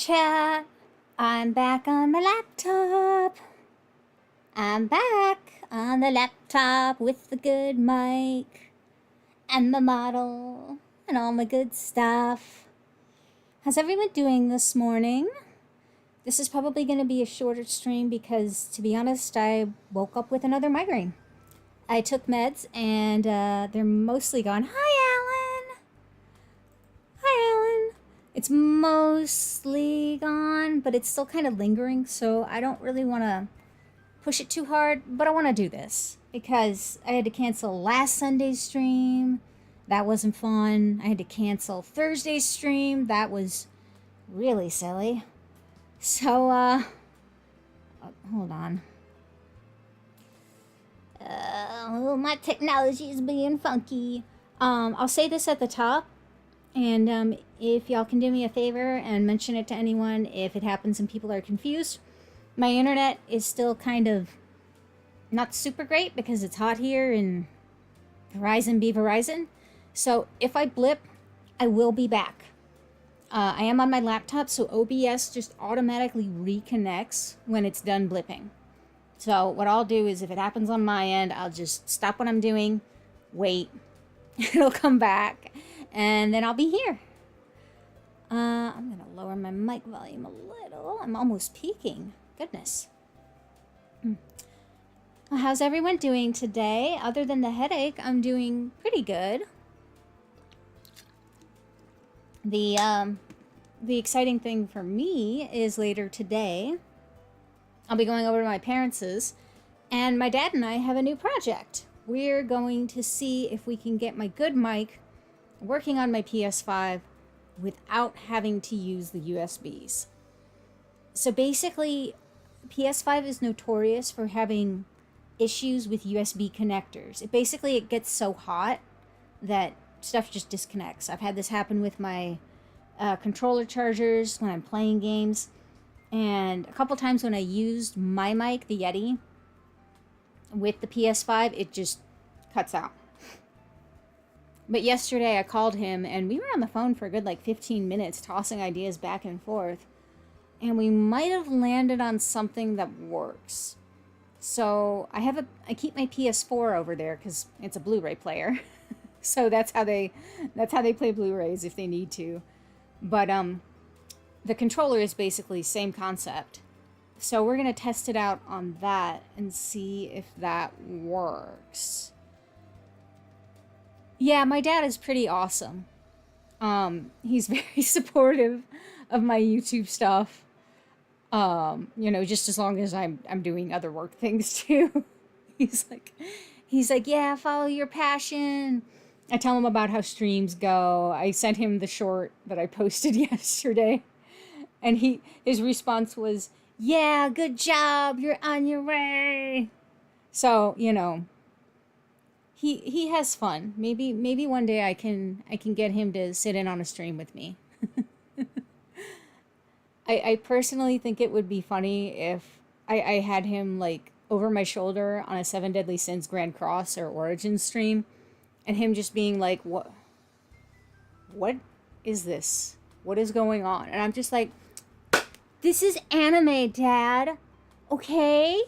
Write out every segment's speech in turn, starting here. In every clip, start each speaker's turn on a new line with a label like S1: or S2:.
S1: chat. I'm back on my laptop. I'm back on the laptop with the good mic and the model and all my good stuff. How's everyone doing this morning? This is probably going to be a shorter stream because, to be honest, I woke up with another migraine. I took meds and they're mostly gone. Hi, Alan! Hi, Alan! It's mostly gone, but it's still kind of lingering, so I don't really want to push it too hard, but I want to do this because I had to cancel last Sunday's stream. That wasn't fun. I had to cancel Thursday's stream. That was really silly. So, hold on. My technology is being funky. I'll say this at the top, and if y'all can do me a favor and mention it to anyone if it happens and people are confused. My internet is still kind of not super great because it's hot here and Verizon be Verizon. So if I blip, I will be back. I am on my laptop, so OBS just automatically reconnects when it's done blipping. So what I'll do is if it happens on my end, I'll just stop what I'm doing, wait, it'll come back, and then I'll be here. I'm going to lower my mic volume a little. I'm almost peaking. Goodness. Well, how's everyone doing today? Other than the headache, I'm doing pretty good. The exciting thing for me is later today, I'll be going over to my parents', and my dad and I have a new project. We're going to see if we can get my good mic working on my PS5 without having to use the USBs. So basically, PS5 is notorious for having issues with USB connectors. It gets so hot that stuff just disconnects. I've had this happen with my controller chargers when I'm playing games, and a couple times when I used my mic, the Yeti, with the PS5, it just cuts out. But yesterday I called him and we were on the phone for a good 15 minutes tossing ideas back and forth, and we might have landed on something that works. So I keep my PS4 over there because it's a Blu-ray player. So that's how they play Blu-rays if they need to. But the controller is basically same concept. So we're going to test it out on that and see if that works. Yeah, my dad is pretty awesome. He's very supportive of my YouTube stuff. Just as long as I'm doing other work things too. He's like, yeah, follow your passion. I tell him about how streams go. I sent him the short that I posted yesterday, and his response was, yeah, good job, you're on your way. So, he has fun. Maybe one day I can get him to sit in on a stream with me. I personally think it would be funny if I had him over my shoulder on a 7 Deadly Sins Grand Cross or Origin stream, and him just being like, what is this? What is going on? And I'm just like, this is anime, Dad. Okay?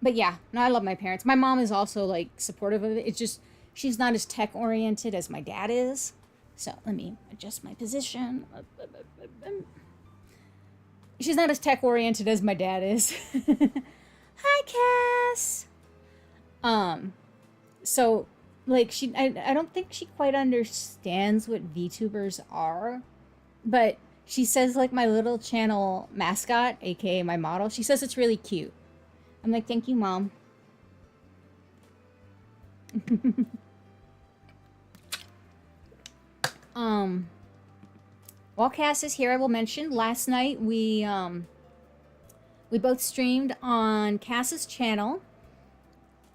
S1: But yeah, no, I love my parents. My mom is also supportive of it. It's just she's not as tech oriented as my dad is. So let me adjust my position. She's not as tech oriented as my dad is. Hi, Cass. So I don't think she quite understands what VTubers are, but she says my little channel mascot, aka my model, she says it's really cute. I'm like, thank you, Mom. While Cass is here, I will mention last night we both streamed on Cass's channel.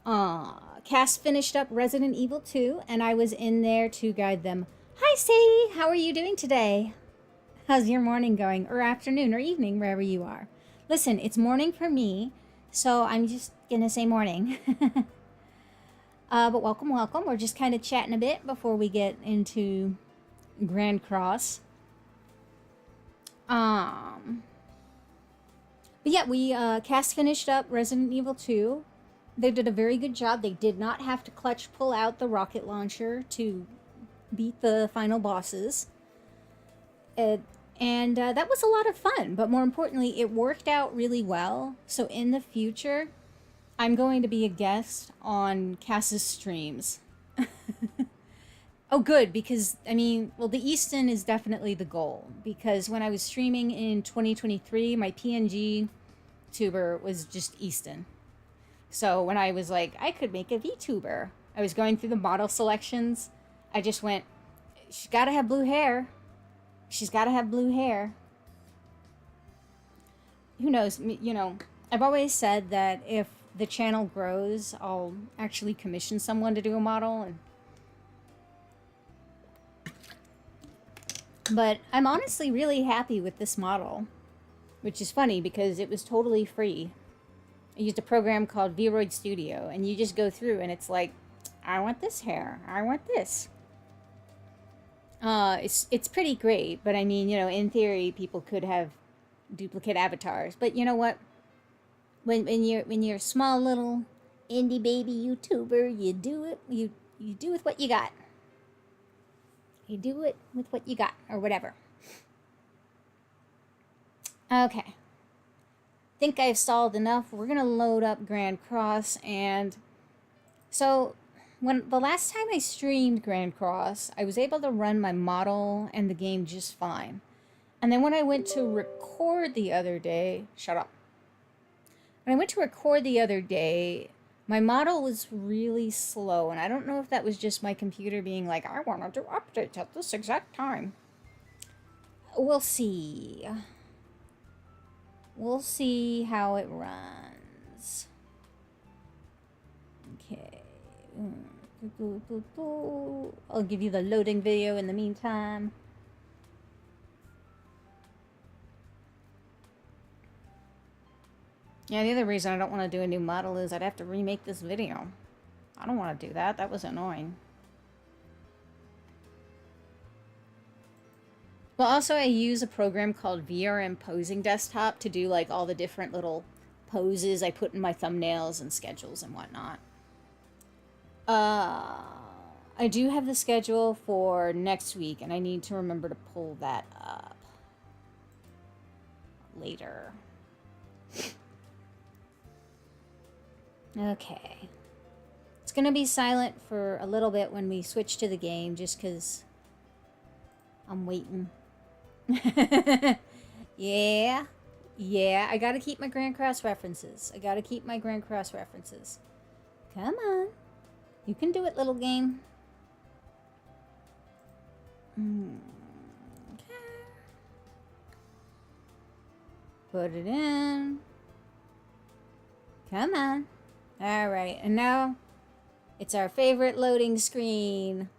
S1: Cass finished up Resident Evil 2, and I was in there to guide them. Hi, Sadie! How are you doing today? How's your morning going? Or afternoon, or evening, wherever you are. Listen, it's morning for me, so I'm just gonna say morning. But welcome. We're just kind of chatting a bit before we get into Grand Cross. But yeah, we cast finished up Resident Evil 2. They did a very good job. They did not have to clutch pull out the rocket launcher to beat the final bosses. And that was a lot of fun, but more importantly, it worked out really well. So in the future, I'm going to be a guest on Cass's streams. Oh, good, because, I mean, well, the Easton is definitely the goal, because when I was streaming in 2023, my PNG tuber was just Easton. So when I was like, I could make a VTuber, I was going through the model selections, I just went, she's got to have blue hair. She's got to have blue hair. Who knows, you know, I've always said that if the channel grows, I'll actually commission someone to do a model, and but I'm honestly really happy with this model, which is funny because it was totally free. I used a program called Vroid Studio, and you just go through and it's like, I want this hair, I want this. It's pretty great, but I mean, you know, in theory, people could have duplicate avatars. But you know what? When you're a small little indie baby YouTuber, you do it. You do with what you got. You do it with what you got, or whatever. Okay. Think I've stalled enough. We're gonna load up Grand Cross, and so when the last time I streamed Grand Cross, I was able to run my model and the game just fine. And then when I went to record the other day, shut up. When I went to record the other day, my model was really slow, and I don't know if that was just my computer being like, I want to do updates at this exact time. We'll see. We'll see how it runs. Okay. I'll give you the loading video in the meantime. Yeah, the other reason I don't want to do a new model is I'd have to remake this video. I don't want to do that. That was annoying. Well, also I use a program called VRM Posing Desktop to do like all the different little poses I put in my thumbnails and schedules and whatnot. I do have the schedule for next week, and I need to remember to pull that up later. Okay. It's gonna be silent for a little bit when we switch to the game, just because I'm waiting. Yeah. Yeah, I gotta keep my Grand Cross references. I gotta keep my Grand Cross references. Come on. You can do it, little game. Okay. Put it in. Come on. Alright, and now it's our favorite loading screen.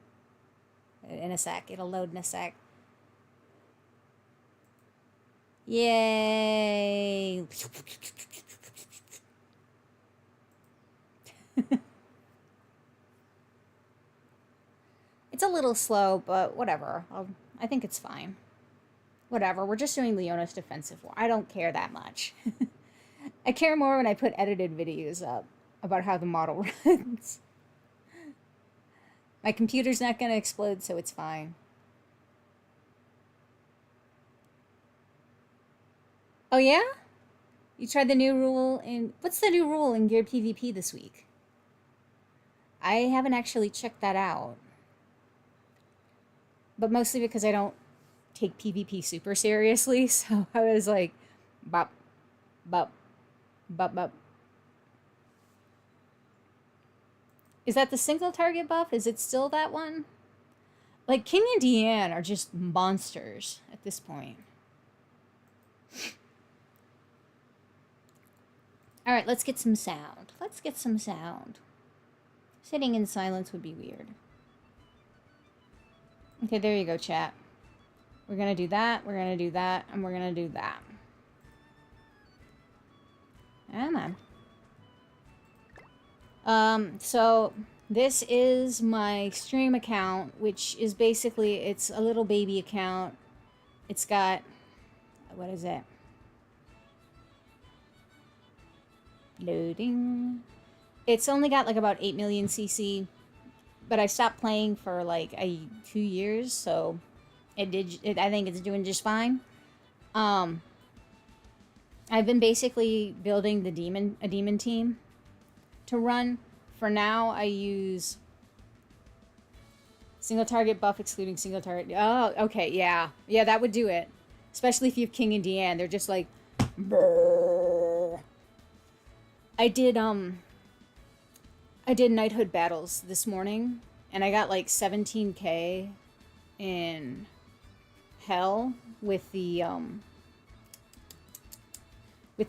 S1: In a sec. It'll load in a sec. Yay! It's a little slow, but whatever. I think it's fine. Whatever, we're just doing Leona's defensive war. I don't care that much. I care more when I put edited videos up about how the model runs. My computer's not going to explode, so it's fine. Oh yeah? You tried the new rule in... What's the new rule in Geared PvP this week? I haven't actually checked that out. But mostly because I don't take PvP super seriously, so I was like, bop, bop, bop, bop. Is that the single target buff? Is it still that one? Like, King and Deanne are just monsters at this point. Alright, let's get some sound. Let's get some sound. Sitting in silence would be weird. Okay, there you go, chat. We're gonna do that, we're gonna do that, and we're gonna do that. Come on. So, This is my stream account, which is basically, it's a little baby account. It's got, what is it? Loading. It's only got like about 8 million CC, but I stopped playing for like 2 years, so I think it's doing just fine. I've been basically building a demon team to run. For now, I use single target buff excluding single target. Oh, okay, yeah. Yeah, that would do it. Especially if you have King and Deanne. They're just like, brrrr. I did knighthood battles this morning, and I got like 17k in hell with the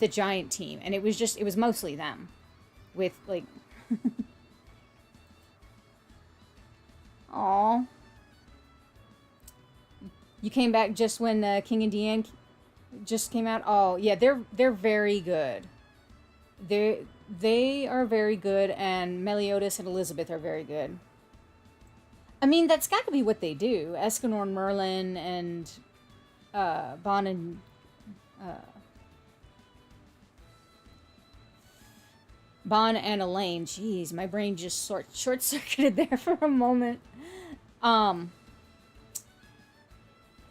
S1: giant team, and it was mostly them with like Aw. You came back just when King and Deanne just came out? Oh, yeah, they're very good. They are very good, and Meliodas and Elizabeth are very good. I mean, that's got to be what they do. Escanor and Merlin and Bon and Bon and Elaine. Jeez, my brain just short-circuited there for a moment. Who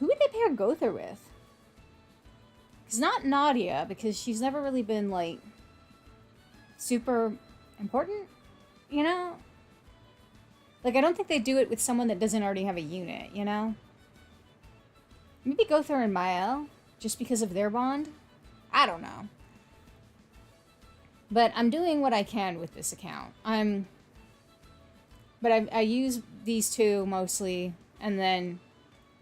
S1: would they pair Gother with? It's not Nadia, because she's never really been, like, super important, you know? Like, I don't think they do it with someone that doesn't already have a unit, you know? Maybe Gother and Mael, just because of their bond? I don't know. But I'm doing what I can with this account. But I use these two mostly, and then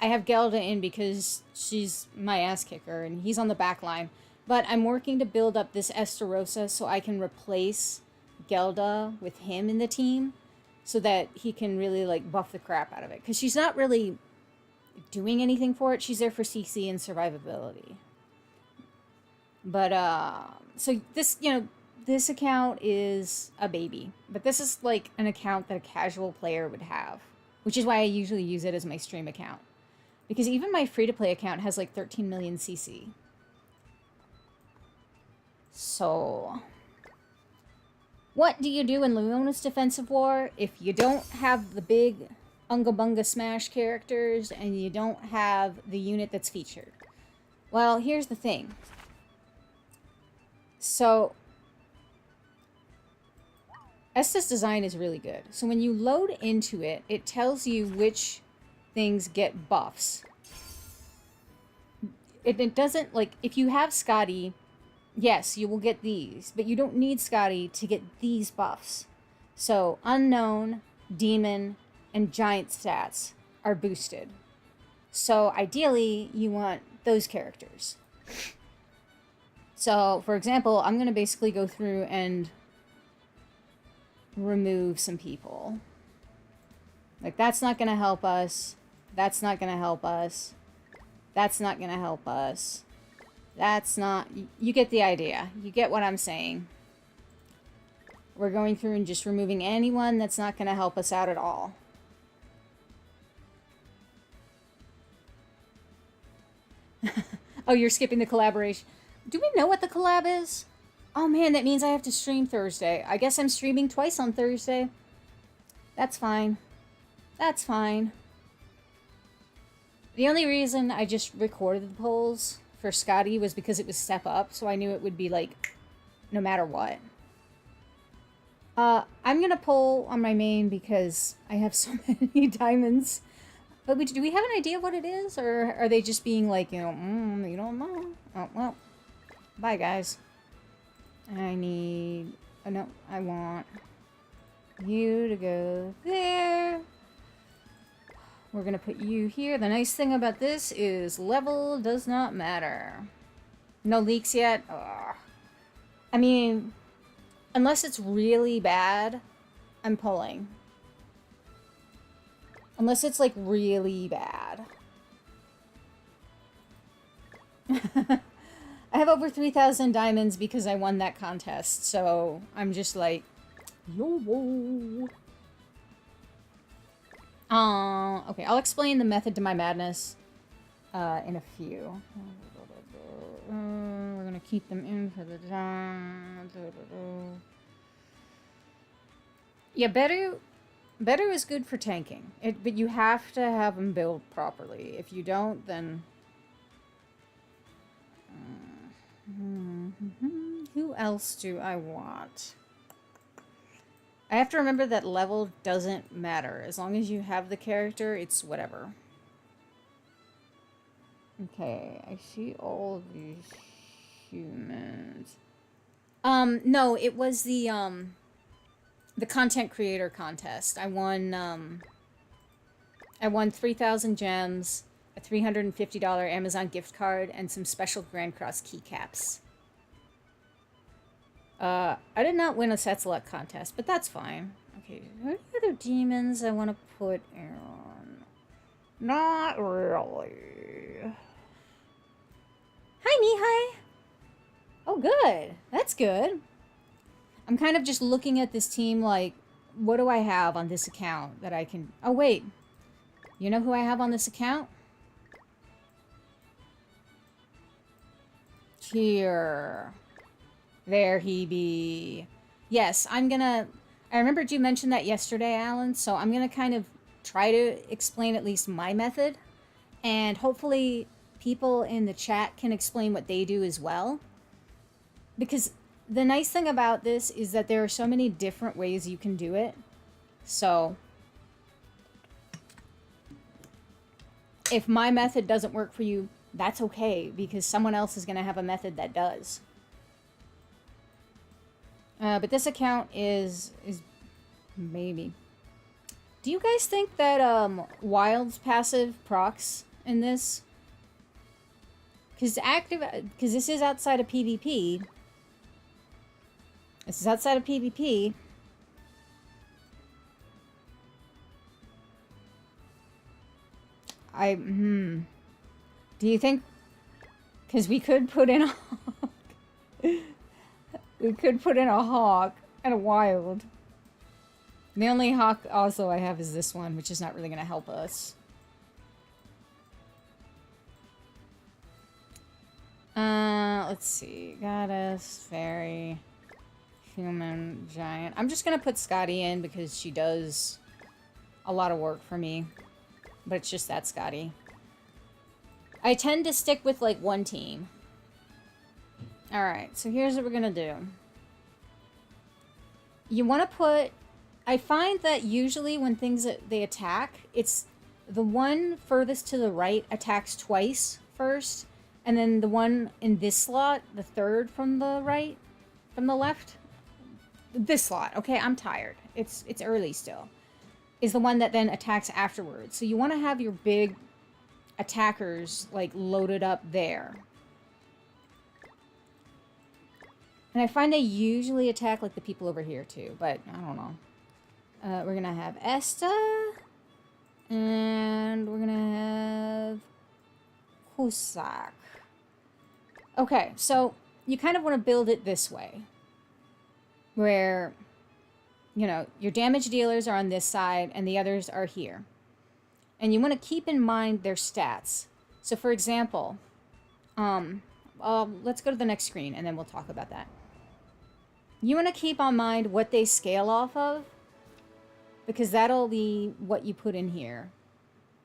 S1: I have Gelda in because she's my ass kicker, and he's on the back line. But I'm working to build up this Esterosa so I can replace Gelda with him in the team, so that he can really, like, buff the crap out of it. Because she's not really doing anything for it. She's there for CC and survivability. But, so this, you know, this account is a baby. But this is, like, an account that a casual player would have. Which is why I usually use it as my stream account. Because even my free-to-play account has, like, 13 million CC. So, what do you do in Luona's Defensive War if you don't have the big Unga Bunga Smash characters and you don't have the unit that's featured? Well, here's the thing. So, Estes design is really good. So when you load into it, it tells you which things get buffs. It doesn't, like, if you have Scotty, yes, you will get these, but you don't need Scotty to get these buffs. So, Unknown, Demon, and Giant stats are boosted. So, ideally, you want those characters. So, for example, I'm going to basically go through and remove some people. Like, that's not going to help us. That's not going to help us. That's not going to help us. That's not... You get the idea. You get what I'm saying. We're going through and just removing anyone that's not going to help us out at all. Oh, you're skipping the collaboration. Do we know what the collab is? Oh man, that means I have to stream Thursday. I guess I'm streaming twice on Thursday. That's fine. That's fine. The only reason I just recorded the polls for Scotty was because it was Step Up, so I knew it would be, like, no matter what. I'm gonna poll on my main because I have so many diamonds. But do we have an idea what it is? Or are they just being like, you know, you don't know? Oh, well. Bye, guys. I need... Oh, no. I want you to go there. We're gonna put you here. The nice thing about this is level does not matter. No leaks yet? Ugh. I mean, unless it's really bad, I'm pulling. Unless it's, like, really bad. I have over 3,000 diamonds because I won that contest, so I'm just like, yo. Okay, I'll explain the method to my madness in a few. We're gonna keep them in for the time. Yeah, Better is good for tanking. But you have to have them build properly. If you don't, then... Who else do I want? I have to remember that level doesn't matter. As long as you have the character, it's whatever. Okay, I see all of these humans. No, it was the content creator contest. I won 3,000 gems, a $350 Amazon gift card, and some special Grand Cross keycaps. I did not win a set select contest, but that's fine. Okay, what other demons I want to put on? Not really. Hi, Mihai. Oh, good. That's good. I'm kind of just looking at this team like, what do I have on this account that I can... Oh, wait. You know who I have on this account? Here. There he be. Yes, I'm gonna... I remembered you mentioned that yesterday, Alan, so I'm gonna kind of try to explain at least my method. And hopefully people in the chat can explain what they do as well. Because the nice thing about this is that there are so many different ways you can do it. So if my method doesn't work for you, that's okay, because someone else is going to have a method that does. But this account is maybe. Do you guys think that Wild's passive procs in this? Because this is outside of PvP. This is outside of PvP. Do you think... Because we could put in a... We could put in a hawk and a wild. The only hawk also I have is this one, which is not really going to help us. Let's see. Goddess, fairy, human, giant. I'm just going to put Scotty in because she does a lot of work for me. But it's just that Scotty. I tend to stick with like one team. Alright, so here's what we're gonna do. You want to put... I find that usually when things that they attack, it's the one furthest to the right attacks twice first, and then the one in this slot, the third from the right, from the left, this slot, okay, I'm tired. It's early still. Is the one that then attacks afterwards. So you want to have your big attackers like loaded up there. And I find they usually attack like the people over here too, but I don't know. We're gonna have Esta, and we're gonna have Husak. Okay, so you kind of want to build it this way, where, you know, your damage dealers are on this side and the others are here. And you want to keep in mind their stats. So for example, let's go to the next screen and then we'll talk about that. You want to keep on mind what they scale off of, because that'll be what you put in here.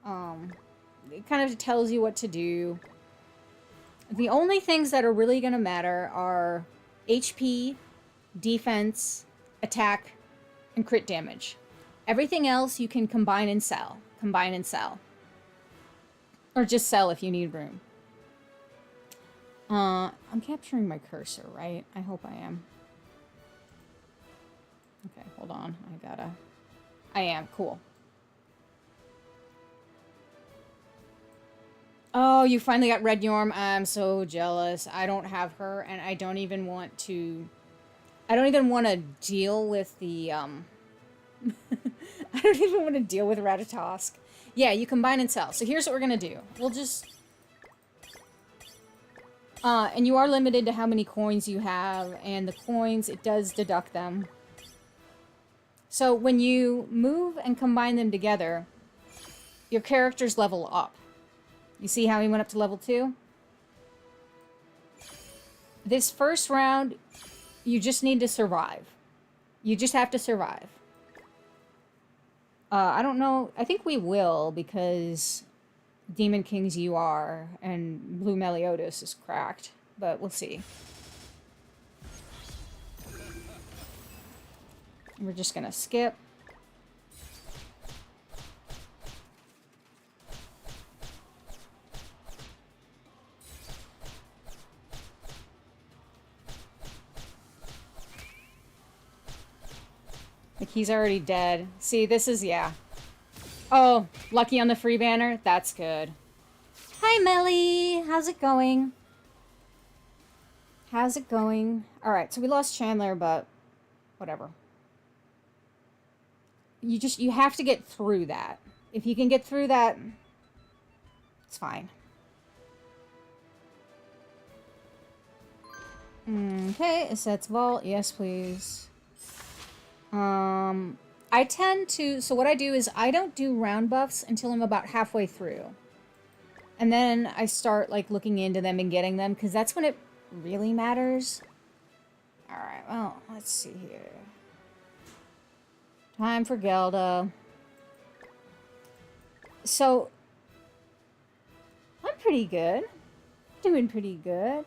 S1: It kind of tells you what to do. The only things that are really going to matter are HP, defense, attack, and crit damage. Everything else you can combine and sell. Combine and sell. Or just sell if you need room. I'm capturing my cursor, right? I hope I am. Okay, hold on. I am. Cool. Oh, you finally got Red Yorm. I'm so jealous. I don't have her, and I don't even want to... I don't even want to deal with the, I don't even want to deal with Ratatosk. Yeah, you combine and sell. So here's what we're going to do. We'll just... and you are limited to how many coins you have, and the coins, it does deduct them. So when you move and combine them together, your characters level up. You see how he went up to level 2? This first round, you just need to survive. You just have to survive. I don't know. I think we will because Demon King's UR and Blue Meliodas is cracked. But we'll see. We're just gonna skip. Like, he's already dead. See, this is, yeah. Oh, lucky on the free banner? That's good. Hi, Melly! How's it going? How's it going? Alright, so we lost Chandler, but whatever. You have to get through that. If you can get through that, it's fine. Okay, Set's Vault. Yes, please. I tend to, so what I do is I don't do round buffs until I'm about halfway through. And then I start, like, looking into them and getting them, because that's when it really matters. Alright, well, let's see here. Time for Gelda. So, I'm pretty good. Doing pretty good.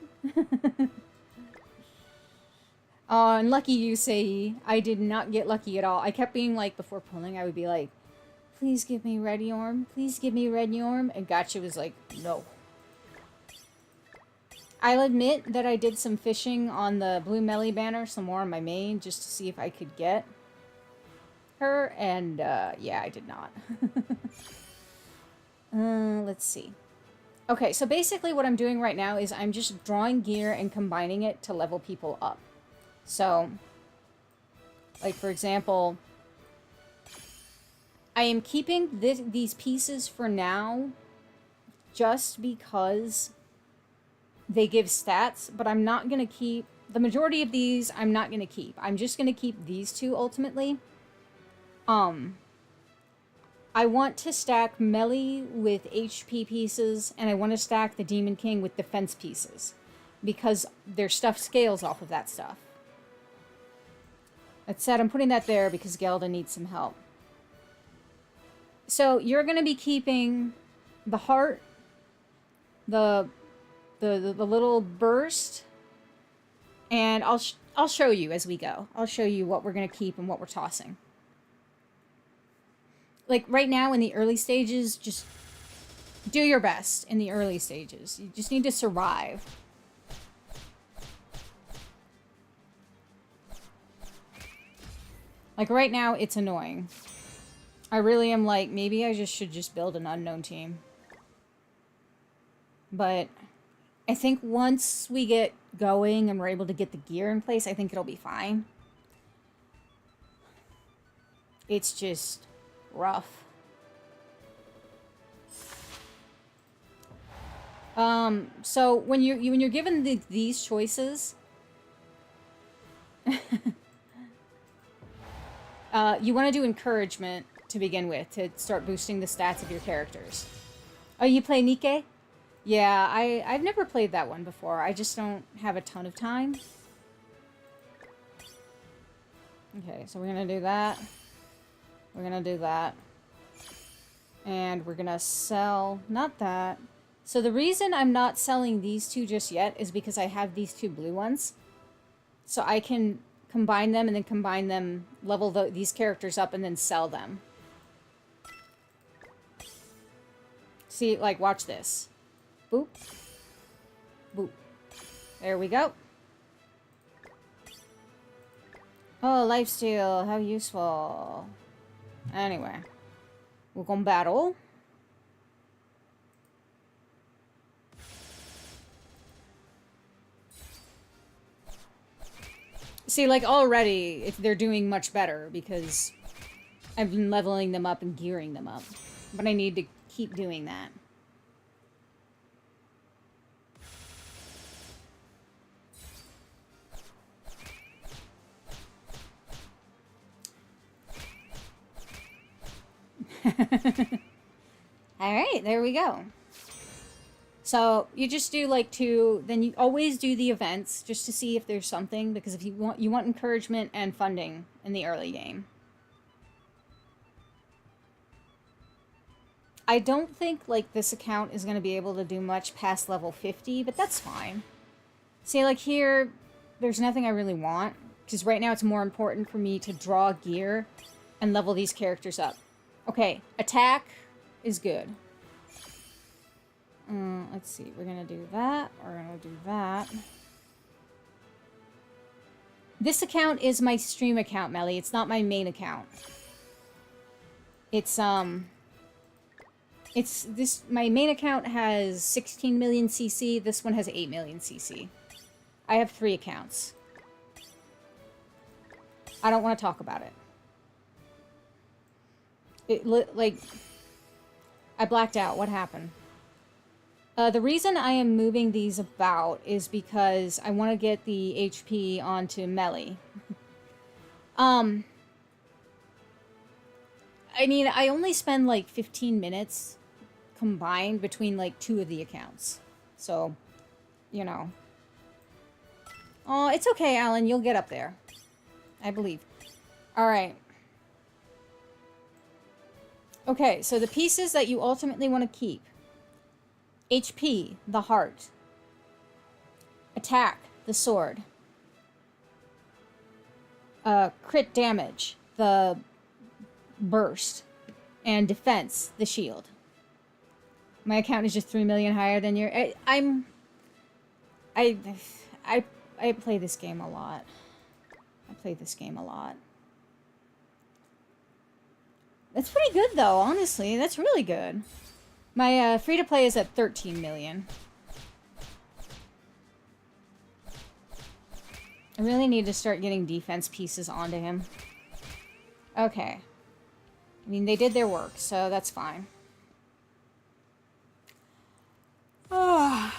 S1: Oh, and lucky you, Sei. I did not get lucky at all. I kept being like, before pulling, I would be like, please give me Red Yorm. Please give me Red Yorm. And Gotcha was like, no. I'll admit that I did some fishing on the Blue Melly banner, some more on my main, just to see if I could get her. And, yeah, I did not. Let's see. Okay, so basically what I'm doing right now is I'm just drawing gear and combining it to level people up. So, like, for example, I am keeping these pieces for now just because they give stats, but I'm not going to keep... The majority of these, I'm not going to keep. I'm just going to keep these two, ultimately. I want to stack Melee with HP pieces, and I want to stack the Demon King with defense pieces, because their stuff scales off of that stuff. That said, I'm putting that there because Gelda needs some help. So you're going to be keeping the heart, the little burst, and I'll show you as we go. I'll show you what we're going to keep and what we're tossing. Like right now in the early stages, just do your best in the early stages. You just need to survive. Like, right now, it's annoying. I really am like, maybe I should just build an unknown team. But I think once we get going and we're able to get the gear in place, I think it'll be fine. It's just rough. So when you're given these choices... you want to do encouragement to begin with, to start boosting the stats of your characters. Oh, you play Nikke? Yeah, I've never played that one before. I just don't have a ton of time. Okay, so we're going to do that. We're going to do that. And we're going to sell... Not that. So the reason I'm not selling these two just yet is because I have these two blue ones. So I can... combine them and then combine them, level these characters up and then sell them. See, like, watch this. Boop. Boop. There we go. Oh, lifesteal, how useful. Anyway. We're gonna battle. See, like, already, they're doing much better because I've been leveling them up and gearing them up. But I need to keep doing that. right, there we go. So you just do like 2, then you always do the events just to see if there's something, because if you want encouragement and funding in the early game. I don't think like this account is going to be able to do much past level 50, but that's fine. See, like here, there's nothing I really want, because right now it's more important for me to draw gear and level these characters up. Okay, attack is good. Let's see, we're gonna do that, we're gonna do that. This account is my stream account, Melly. It's not my main account. My main account has 16 million CC, this one has 8 million CC. I have 3 accounts. I don't want to talk about it. Like, I blacked out. What happened? The reason I am moving these about is because I want to get the HP onto Melly. I mean, I only spend like 15 minutes combined between like 2 of the accounts. So, you know. Oh, it's okay, Alan. You'll get up there. I believe. Alright. Okay, so the pieces that you ultimately want to keep. HP, the heart. Attack, the sword. Crit damage, the burst. And defense, the shield. My account is just 3 million higher than your... I play this game a lot. I play this game a lot. That's pretty good, though, honestly. That's really good. My free-to-play is at 13 million. I really need to start getting defense pieces onto him. Okay. I mean, they did their work, so that's fine. Oh.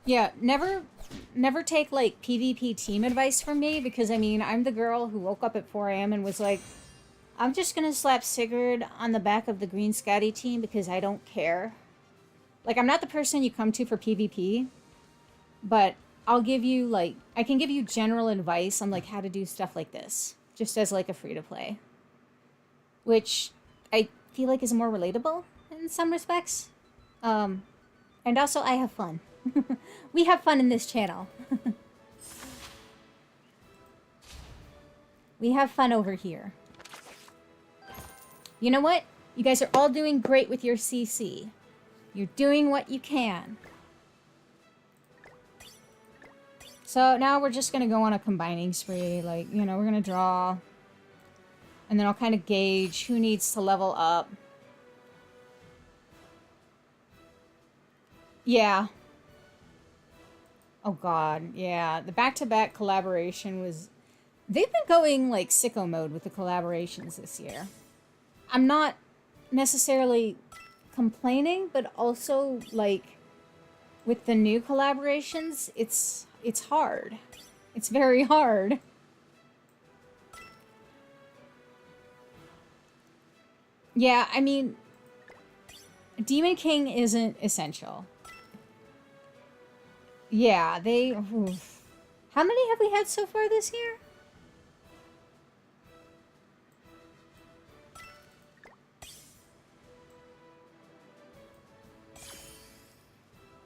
S1: Yeah, never take, like, PvP team advice from me, because, I mean, I'm the girl who woke up at 4 AM and was like, I'm just gonna slap Sigurd on the back of the Green Scotty team because I don't care. Like, I'm not the person you come to for PvP, but I'll give you, like, I can give you general advice on, like, how to do stuff like this, just as, like, a free-to-play. Which I feel like is more relatable in some respects. And also, I have fun. We have fun in this channel. We have fun over here. You know what? You guys are all doing great with your CC. You're doing what you can. So now we're just going to go on a combining spree. Like, you know, we're going to draw. And then I'll kind of gauge who needs to level up. Yeah. Oh god, yeah. The back-to-back collaboration was... They've been going, like, sicko mode with the collaborations this year. I'm not necessarily complaining, but also, like, with the new collaborations, it's hard. It's very hard. Yeah, I mean, Demon King isn't essential. Yeah, they... Oof. How many have we had so far this year?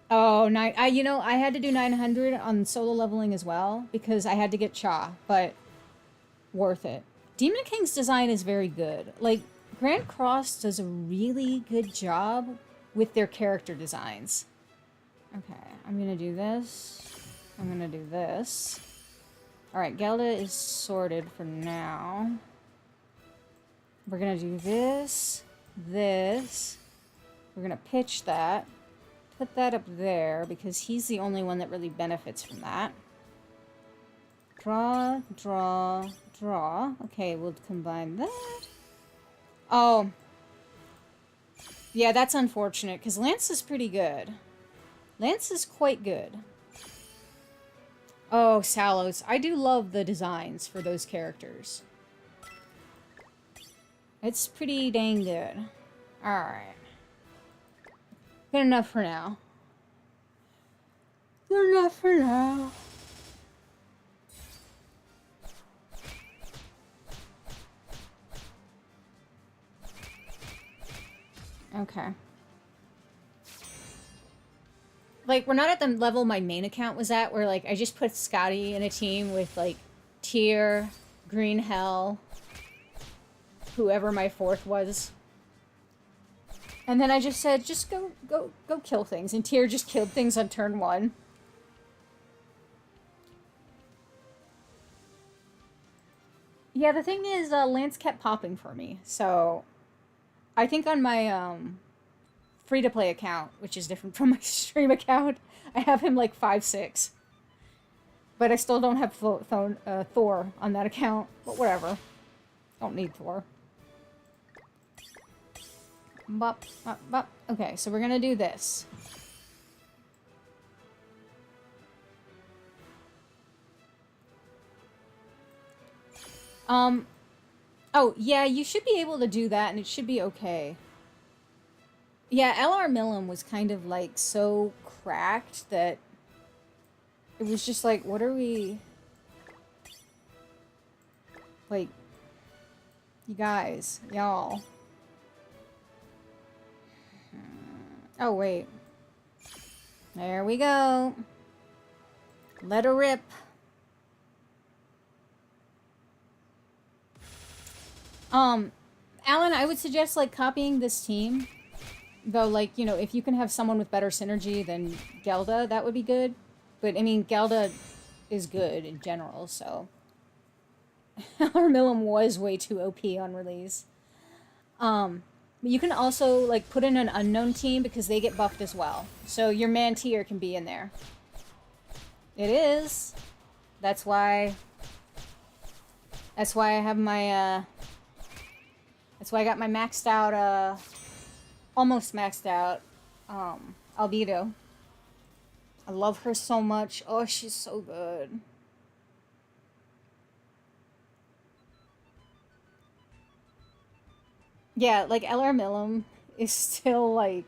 S1: Oh, you know, I had to do 900 on solo leveling as well, because I had to get Cha, but worth it. Demon King's design is very good. Like, Grand Cross does a really good job with their character designs. Okay, I'm gonna do this. I'm gonna do this. Alright, Gelda is sorted for now. We're gonna do this, this. We're gonna pitch that. Put that up there, because he's the only one that really benefits from that. Draw, draw, draw. Okay, we'll combine that. Oh. Yeah, that's unfortunate, because Lance is pretty good. Lance is quite good. Oh, Salos. I do love the designs for those characters. It's pretty dang good. Alright. Good enough for now. Good enough for now. Okay. Like, we're not at the level my main account was at, where, like, I just put Scotty in a team with, like, Tyr, Green Hell, whoever my fourth was. And then I just said, just go kill things. And Tyr just killed things on turn 1. Yeah, the thing is, Lance kept popping for me, so I think on my, free-to-play account, which is different from my stream account, I have him, like, 5-6. But I still don't have Thor on that account, but whatever. Don't need Thor. Bop, bop, bop. Okay, so we're gonna do this. Oh, yeah, you should be able to do that, and it should be okay. Yeah, LR Millam was kind of, like, so cracked that it was just like, what are we... Like, you guys, y'all. Oh, wait. There we go. Let her rip. Alan, I would suggest, like, copying this team. Though, like, you know, if you can have someone with better synergy than Gelda, that would be good. But, I mean, Gelda is good in general, so... Millam was way too OP on release. You can also, like, put in an unknown team because they get buffed as well. So your man Tyr can be in there. It is. That's why I have my, that's why I got my maxed out, almost maxed out, Albedo. I love her so much. Oh, she's so good. Yeah, like, LR Millam is still, like,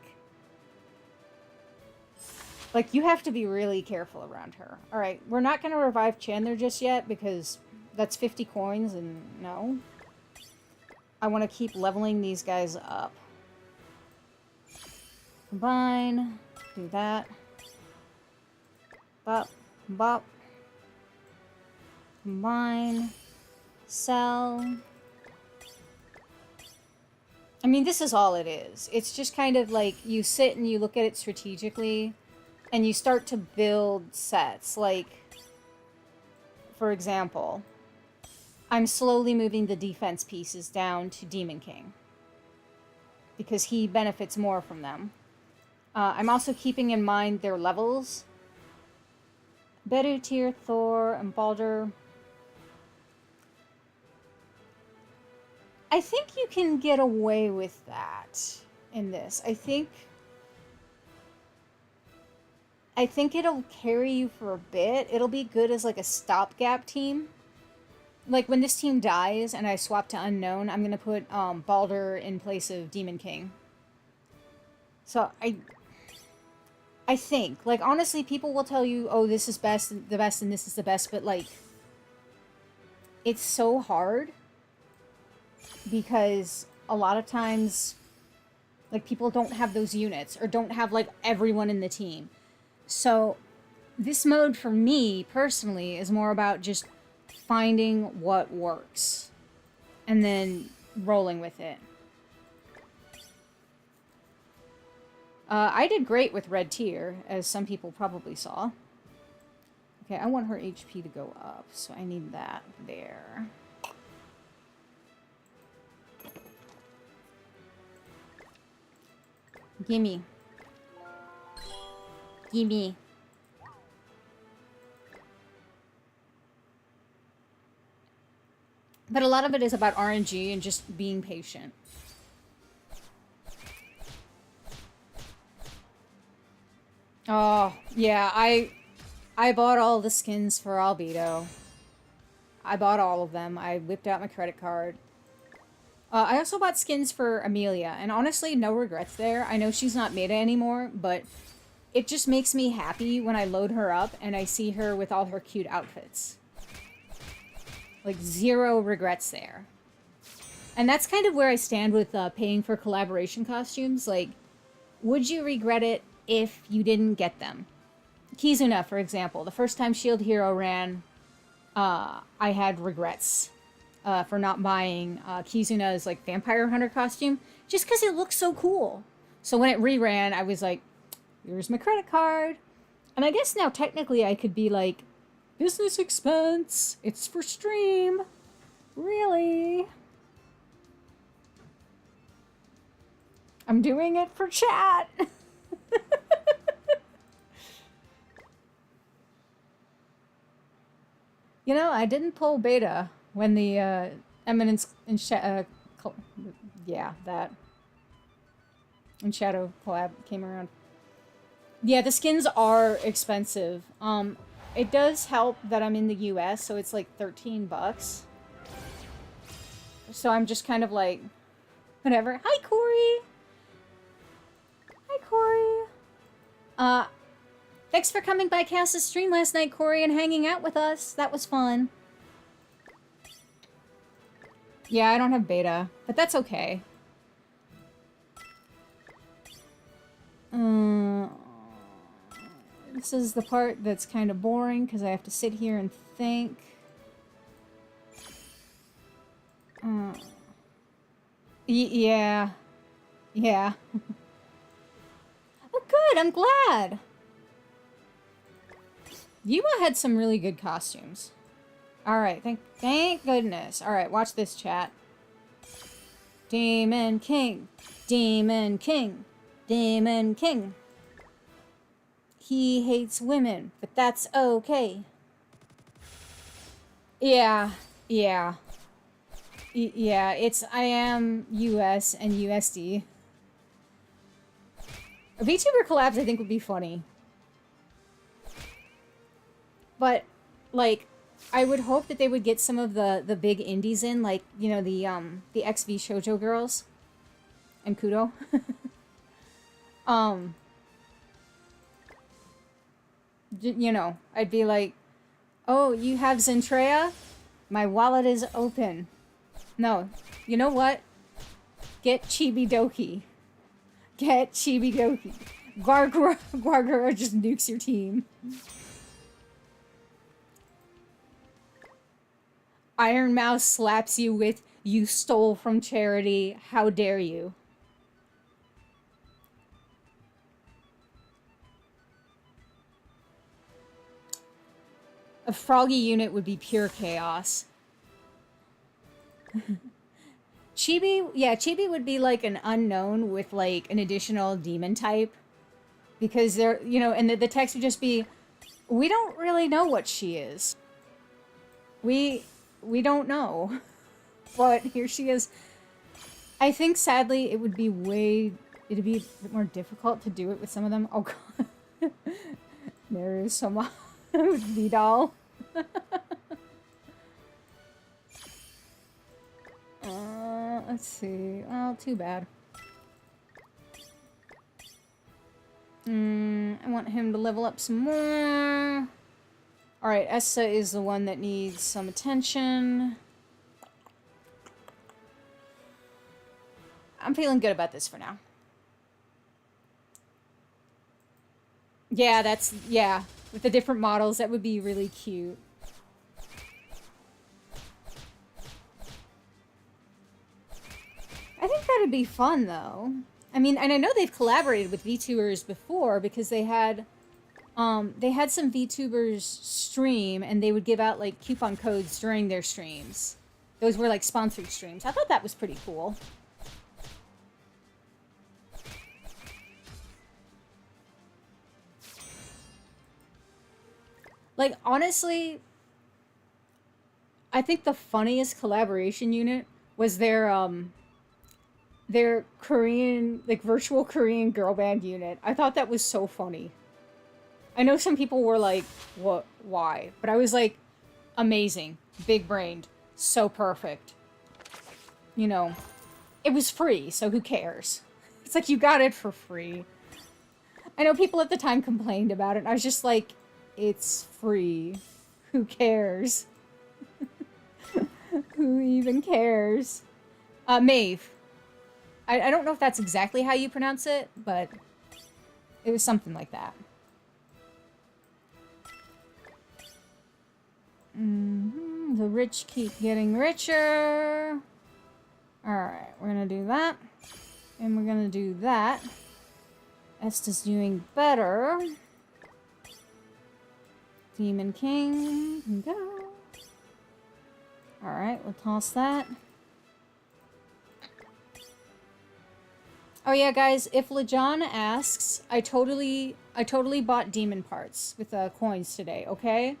S1: you have to be really careful around her. Alright, we're not going to revive Chandler just yet, because that's 50 coins, and no. I want to keep leveling these guys up. Combine. Do that. Bop. Bop. Combine. Sell. I mean, this is all it is. It's just kind of like you sit and you look at it strategically and you start to build sets. Like, for example, I'm slowly moving the defense pieces down to Demon King because he benefits more from them. I'm also keeping in mind their levels. Beru, Tyr, Thor, and Baldur. I think you can get away with that in this. I think it'll carry you for a bit. It'll be good as like a stopgap team. Like when this team dies and I swap to Unknown, I'm gonna put Baldur in place of Demon King. So I think, like, honestly, people will tell you, oh, this is the best, and this is the best, but like, it's so hard. Because a lot of times, like, people don't have those units or don't have, like, everyone in the team. So this mode for me, personally, is more about just finding what works and then rolling with it. I did great with Red Tyr, as some people probably saw. Okay, I want her HP to go up, so I need that there. Gimme. Gimme. But a lot of it is about RNG and just being patient. Oh, yeah, I bought all the skins for Albedo. I bought all of them. I whipped out my credit card. I also bought skins for Amelia, and honestly, no regrets there. I know she's not meta anymore, but it just makes me happy when I load her up and I see her with all her cute outfits. Like, zero regrets there. And that's kind of where I stand with paying for collaboration costumes. Like, would you regret it if you didn't get them? Kizuna, for example. The first time Shield Hero ran, I had regrets for not buying Kizuna's, like, Vampire Hunter costume. Just because it looks so cool. So when it reran, I was like, here's my credit card. And I guess now technically I could be like, business expense. It's for stream. Really? I'm doing it for chat. You know, I didn't pull beta when the Eminence in yeah, that and Shadow collab came around. Yeah, the skins are expensive. It does help that I'm in the US, so it's like 13 bucks. So I'm just kind of like, whatever. Hi, Corey! Hi, Corey! Thanks for coming by Cass's stream last night, Corey, and hanging out with us. That was fun. Yeah, I don't have beta, but that's okay. This is the part that's kind of boring because I have to sit here and think. Yeah. Yeah. Oh, good. I'm glad. Yuma had some really good costumes. All right. Thank goodness. All right. Watch this, chat. Demon King. Demon King. Demon King. He hates women, but that's okay. Yeah. Yeah. Yeah, I am US and USD. A VTuber collabs I think would be funny. But, like, I would hope that they would get some of the big indies in, like, you know, the XV Shoujo girls. And Kudo. You know, I'd be like, oh, you have Zentrea? My wallet is open. No, you know what? Get Chibi Doki. Get Chibi Doki. Guargura just nukes your team. Iron Mouse slaps you with, you stole from charity, how dare you? A froggy unit would be pure chaos. Chibi, yeah, Chibi would be like an unknown with like an additional demon type. Because they're, you know, and the text would just be, we don't really know what she is. We don't know. But here she is. I think sadly it'd be a bit more difficult to do it with some of them. Oh god. There is some Vidal. Let's see. Well, too bad. I want him to level up some more. Alright, Essa is the one that needs some attention. I'm feeling good about this for now. Yeah, yeah. With the different models, that would be really cute. I think that'd be fun, though. I mean, and I know they've collaborated with VTubers before because they had some VTubers stream and they would give out, like, coupon codes during their streams. Those were, like, sponsored streams. I thought that was pretty cool. Like, honestly, I think the funniest collaboration unit was their Korean, like, virtual Korean girl band unit. I thought that was so funny. I know some people were like, what, why? But I was like, amazing. Big-brained. So perfect. You know. it was free, so who cares? It's like, you got it for free. I know people at the time complained about it, and I was just like, it's free. Who cares? Who even cares? Maeve. I don't know if that's exactly how you pronounce it, but it was something like that. The rich keep getting richer. Alright, we're gonna do that. And we're gonna do that. Esta's doing better. Demon King can go. Alright, we'll toss that. Oh yeah, guys, if LeJohn asks, I totally bought demon parts with coins today, okay?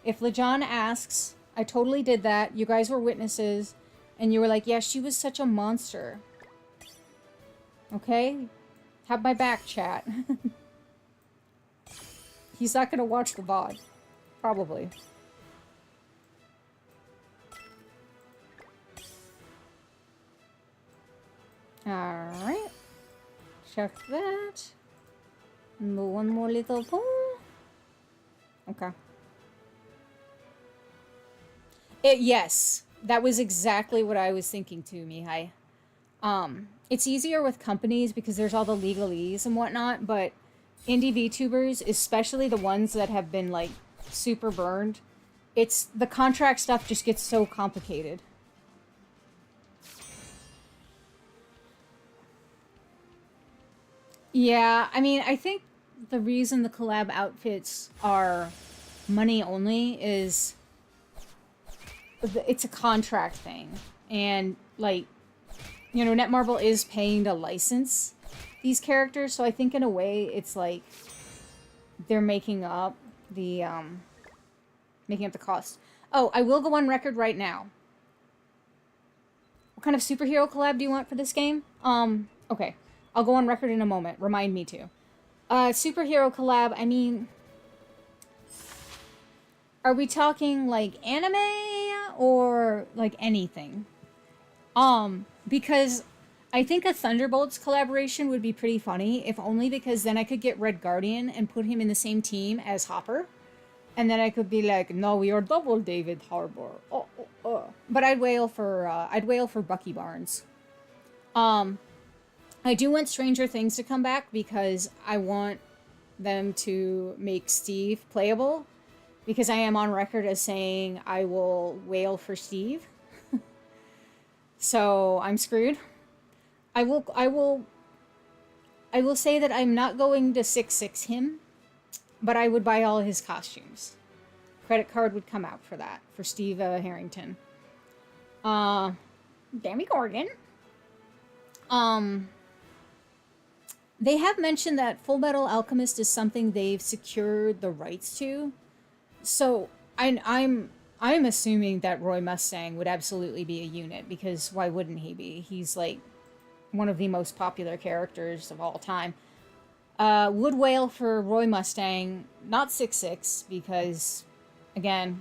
S1: If LeJohn asks, I totally did that. You guys were witnesses, and you were like, yeah, she was such a monster. Okay? Have my back, chat. He's not gonna watch the VOD. Probably. Alright. Check that. One more little pull. Okay. Yes. That was exactly what I was thinking too, Mihai. It's easier with companies because there's all the legalese and whatnot, but indie VTubers, especially the ones that have been, like, super burned, it's the contract stuff just gets so complicated. Yeah, I mean, I think the reason the collab outfits are money only is it's a contract thing. And, like, you know, Netmarble is paying to license these characters, so I think in a way it's like they're making up the cost. Oh, I will go on record right now. What kind of superhero collab do you want for this game? Okay. I'll go on record in a moment. Remind me to. Superhero collab, I mean... Are we talking, like, anime? Or, like, anything? Because I think a Thunderbolts collaboration would be pretty funny, if only because then I could get Red Guardian and put him in the same team as Hopper. And then I could be like, no, we are double David Harbour. But I'd wail for Bucky Barnes. I do want Stranger Things to come back because I want them to make Steve playable. Because I am on record as saying I will wail for Steve. So I'm screwed. I will say that I'm not going to 6-6 him, but I would buy all his costumes. Credit card would come out for that, for Steve Harrington. Dammy Corgan. They have mentioned that Full Metal Alchemist is something they've secured the rights to. So I'm assuming that Roy Mustang would absolutely be a unit, because why wouldn't he be? He's like one of the most popular characters of all time. Would wail for Roy Mustang, not 6-6, because again,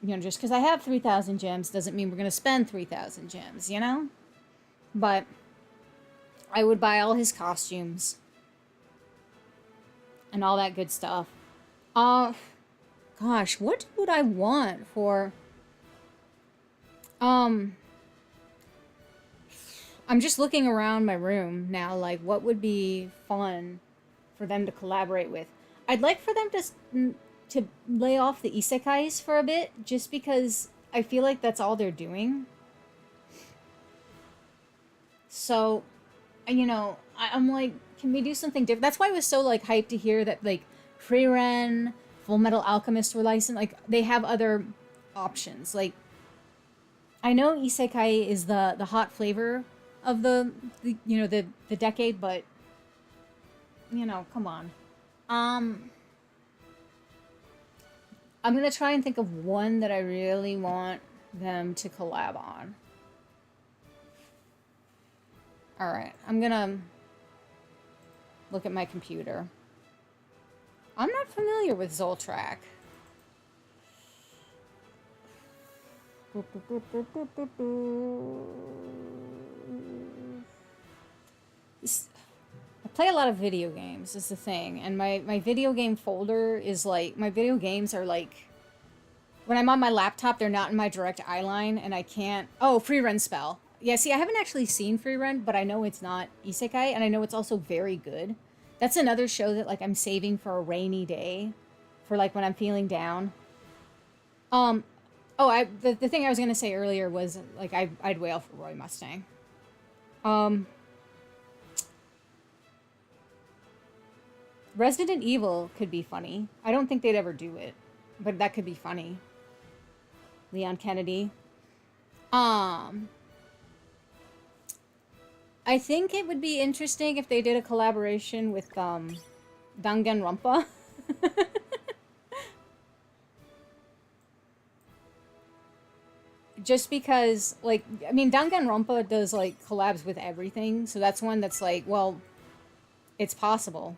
S1: you know, just because I have 3,000 gems doesn't mean we're going to spend 3,000 gems, you know? But I would buy all his costumes and all that good stuff. Gosh, what would I want for... I'm just looking around my room now, like, what would be fun for them to collaborate with? I'd like for them to lay off the isekais for a bit, just because I feel like that's all they're doing. So, you know, I'm like, can we do something different? That's why I was so, like, hyped to hear that, like, Frieren, Full Metal Alchemist were licensed. Like, they have other options. Like, I know isekai is the hot flavor of the you know, the decade, but, you know, come on. I'm gonna try and think of one that I really want them to collab on. Alright, I'm gonna look at my computer. I'm not familiar with Zoltrak. I play a lot of video games is the thing, and my video game folder is like, my video games are like, when I'm on my laptop, they're not in my direct eye line, and I can't... Oh, Free Run Spell. Yeah, see, I haven't actually seen Free Run, but I know it's not isekai, and I know it's also very good. That's another show that, like, I'm saving for a rainy day, for, like, when I'm feeling down. Oh, the thing I was gonna say earlier was, like, I'd wail for Roy Mustang. Resident Evil could be funny. I don't think they'd ever do it, but that could be funny. Leon Kennedy. I think it would be interesting if they did a collaboration with, Danganronpa. Just because, like, I mean, Danganronpa does, like, collabs with everything, so that's one that's like, well, it's possible.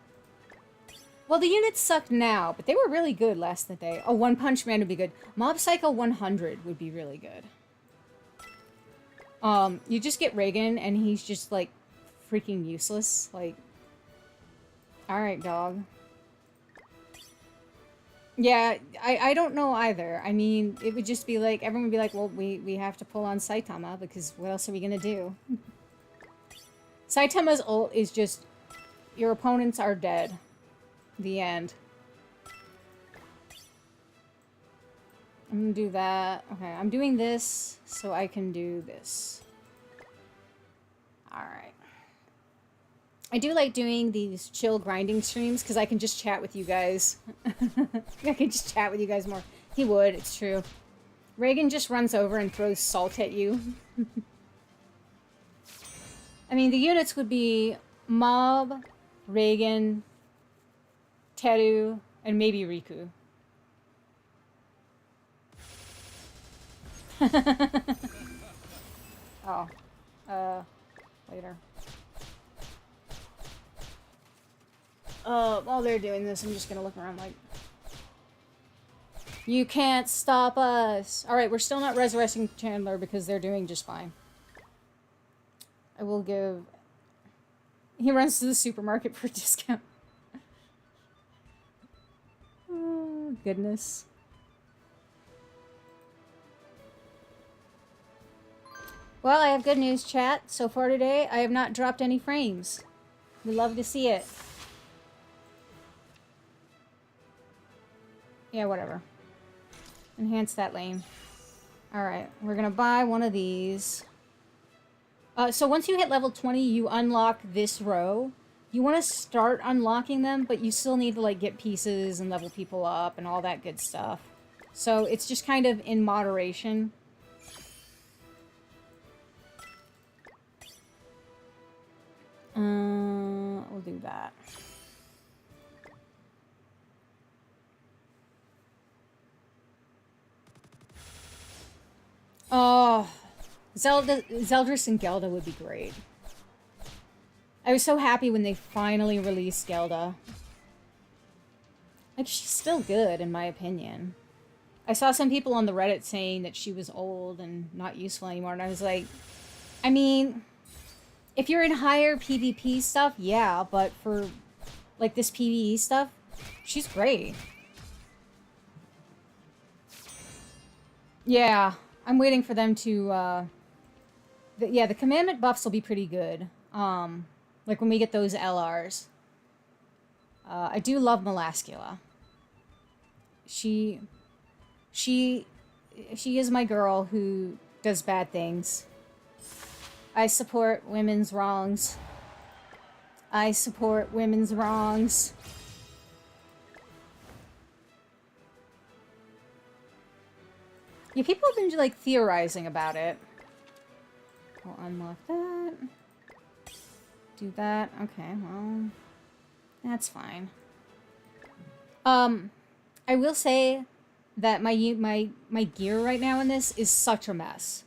S1: Well, the units suck now, but they were really good last the day. Oh, One Punch Man would be good. Mob Psycho 100 would be really good. You just get Reagan, and he's just, like, freaking useless. Like, alright, dog. Yeah, I don't know either. I mean, it would just be like, everyone would be like, well, we have to pull on Saitama, because what else are we gonna do? Saitama's ult is just, your opponents are dead. The end. I'm gonna do that. Okay, I'm doing this so I can do this. Alright. I do like doing these chill grinding streams because I can just chat with you guys. I can just chat with you guys more. He would, it's true. Reagan just runs over and throws salt at you. I mean, the units would be Mob, Reagan, Teru, and maybe Riku. Later. While they're doing this, I'm just gonna look around like... You can't stop us! Alright, we're still not resurrecting Chandler because they're doing just fine. I will give... He runs to the supermarket for a discount. Oh, goodness. Well, I have good news, chat. So far today, I have not dropped any frames. We love to see it. Yeah, whatever. Enhance that lane. Alright, we're gonna buy one of these. So once you hit level 20, you unlock this row. You want to start unlocking them, but you still need to, like, get pieces and level people up and all that good stuff. So it's just kind of in moderation. We'll do that. Oh, Zeldris and Gelda would be great. I was so happy when they finally released Gelda. Like, she's still good, in my opinion. I saw some people on the Reddit saying that she was old and not useful anymore, and I was like, I mean, if you're in higher PvP stuff, yeah, but for, like, this PvE stuff, she's great. Yeah, I'm waiting for them to, yeah, the commandment buffs will be pretty good. Like when we get those LRs. I do love Melascula. She is my girl who does bad things. I support women's wrongs. I support women's wrongs. Yeah, people have been, like, theorizing about it. We'll unlock that. Do that. Okay, well, that's fine. I will say that my gear right now in this is such a mess.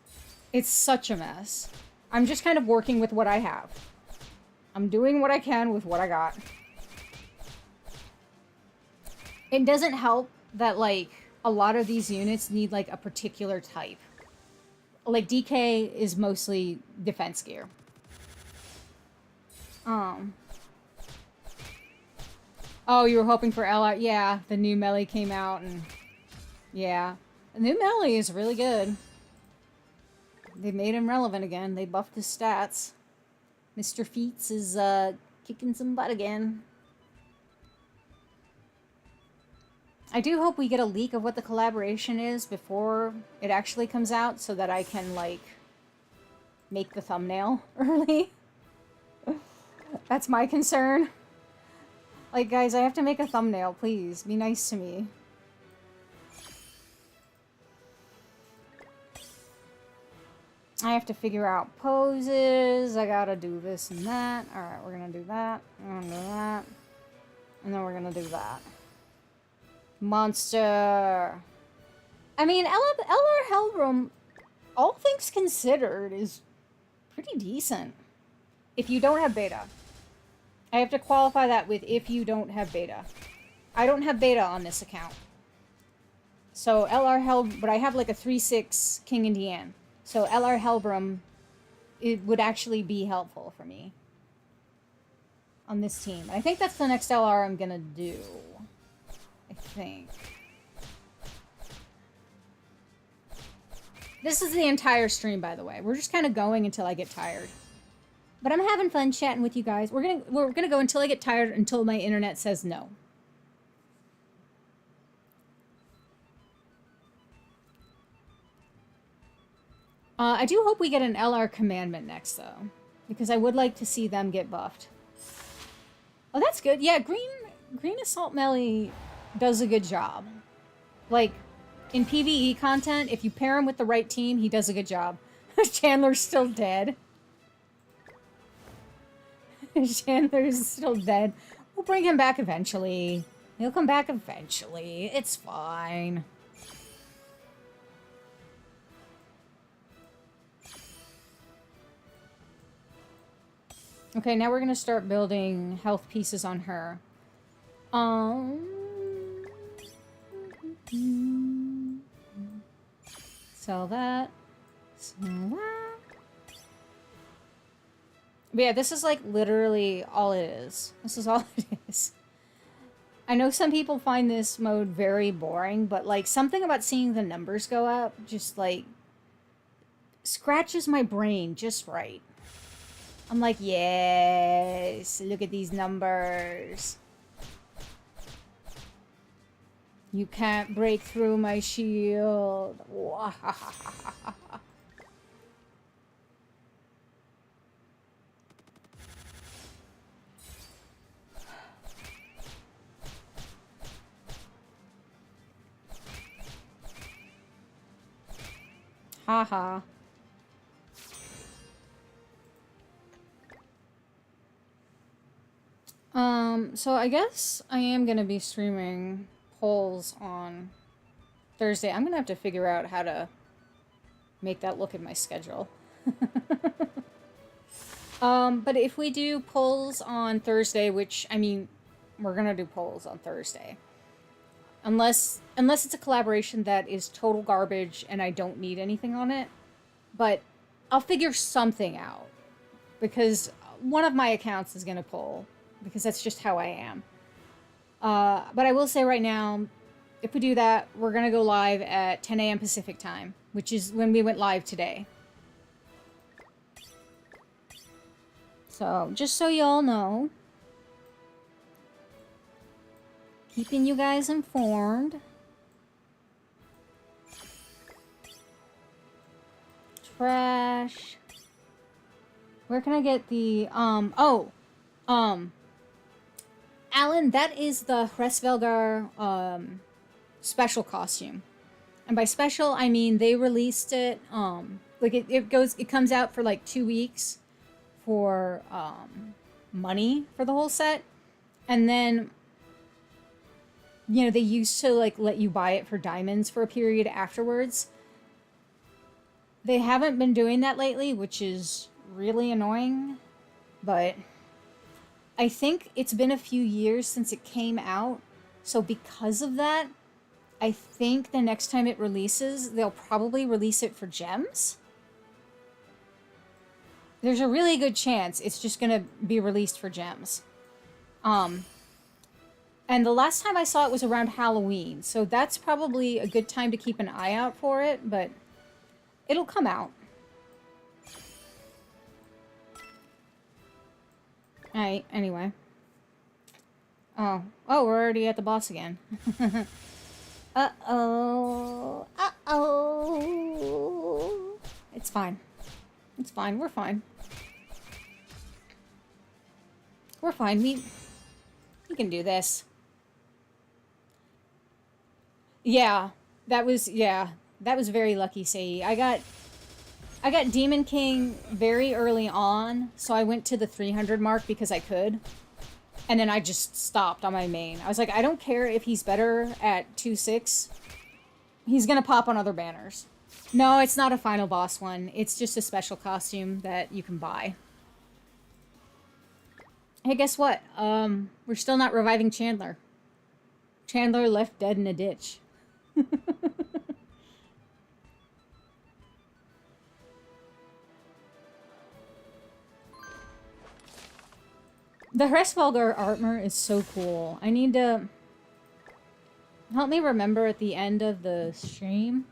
S1: It's such a mess. I'm just kind of working with what I have. I'm doing what I can with what I got. It doesn't help that, like, a lot of these units need, like, a particular type. Like, DK is mostly defense gear. Um. Oh, you were hoping for LR? Yeah, the new melee came out, and yeah, the new melee is really good. They made him relevant again. They buffed his stats. Mr. Feats is kicking some butt again. I do hope we get a leak of what the collaboration is before it actually comes out so that I can, like, make the thumbnail early. That's my concern. Like, guys, I have to make a thumbnail, please. Be nice to me. I have to figure out poses. I gotta do this and that. Alright, we're gonna do that. We're gonna do that. And then we're gonna do that. Monster. I mean, LR Hellroom, all things considered, is pretty decent. If you don't have beta. I have to qualify that with if you don't have beta. I don't have beta on this account. So LR Hell, but I have like a 3/6 King and Deanne. So LR Hellbrum, it would actually be helpful for me on this team. I think that's the next LR I'm gonna do. I think. This is the entire stream, by the way. We're just kind of going until I get tired. But I'm having fun chatting with you guys. We're gonna go until I get tired, until my internet says no. I do hope we get an LR Commandment next, though, because I would like to see them get buffed. Oh, that's good. Yeah, Green Assault Melee does a good job. Like, in PvE content, if you pair him with the right team, he does a good job. Chandler's still dead. Chandler's still dead. We'll bring him back eventually. He'll come back eventually. It's fine. Okay, now we're gonna start building health pieces on her. Sell that. Sell that. But yeah, this is like literally all it is. This is all it is. I know some people find this mode very boring, but like something about seeing the numbers go up just like scratches my brain just right. I'm like, yes, look at these numbers. You can't break through my shield. Haha. So I guess I am gonna be streaming polls on Thursday. I'm gonna have to figure out how to make that look in my schedule. But if we do polls on Thursday, which, I mean, we're gonna do polls on Thursday. Unless it's a collaboration that is total garbage and I don't need anything on it. But I'll figure something out. Because one of my accounts is gonna poll. Because that's just how I am. But I will say right now, if we do that, we're going to go live at 10 a.m. Pacific time, which is when we went live today. So, just so y'all know, keeping you guys informed. Trash. Where can I get the, Alan, that is the Hresvelgar special costume. And by special, I mean they released it, like it comes out for like 2 weeks for money for the whole set. And then, you know, they used to like let you buy it for diamonds for a period afterwards. They haven't been doing that lately, which is really annoying, but I think it's been a few years since it came out, so because of that, I think the next time it releases, they'll probably release it for gems. there's a really good chance it's just gonna be released for gems. And the last time I saw it was around Halloween, so that's probably a good time to keep an eye out for it, but it'll come out. Alright, anyway. Oh, we're already at the boss again. Uh-oh. Uh-oh. It's fine. It's fine. We're fine. We're fine. We can do this. Yeah. That was very lucky, Sei. I got Demon King very early on, so I went to the 300 mark because I could. And then I just stopped on my main. I was like, I don't care if he's better at 2-6. He's gonna pop on other banners. No, it's not a final boss one. It's just a special costume that you can buy. Hey, guess what? We're still not reviving Chandler. Chandler left dead in a ditch. The Hresvalgar armor is so cool. I need to... Help me remember at the end of the stream.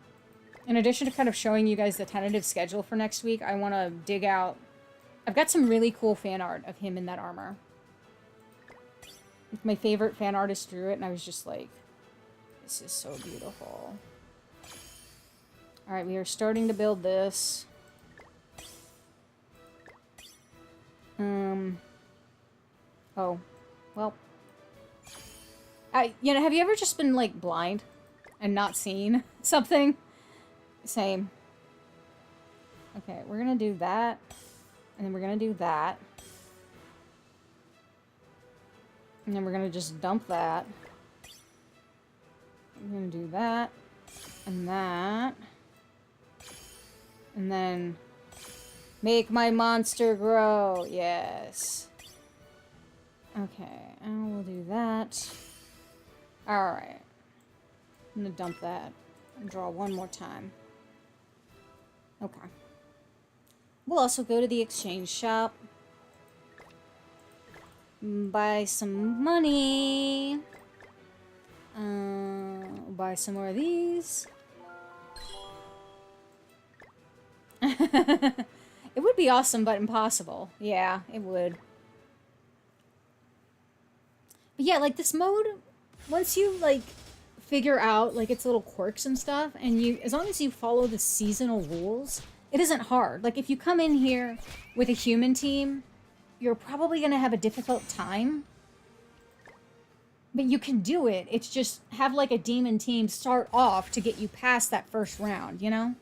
S1: In addition to kind of showing you guys the tentative schedule for next week, I want to dig out... I've got some really cool fan art of him in that armor. My favorite fan artist drew it, and I was just like, this is so beautiful. Alright, we are starting to build this. Oh, well. You know, have you ever just been, like, blind and not seen something? Same. Okay, we're gonna do that. And then we're gonna do that. And then we're gonna just dump that. We're gonna do that. And that. And then... Make my monster grow. Yes. Okay, and we'll do that. Alright. I'm gonna dump that. And draw one more time. Okay. We'll also go to the exchange shop. Buy some money. Buy some more of these. It would be awesome, but impossible. Yeah, it would. But yeah, like this mode, once you like figure out like its little quirks and stuff, and you, as long as you follow the seasonal rules, it isn't hard. Like if you come in here with a human team, you're probably gonna have a difficult time. But you can do it. It's just have like a demon team start off to get you past that first round, you know?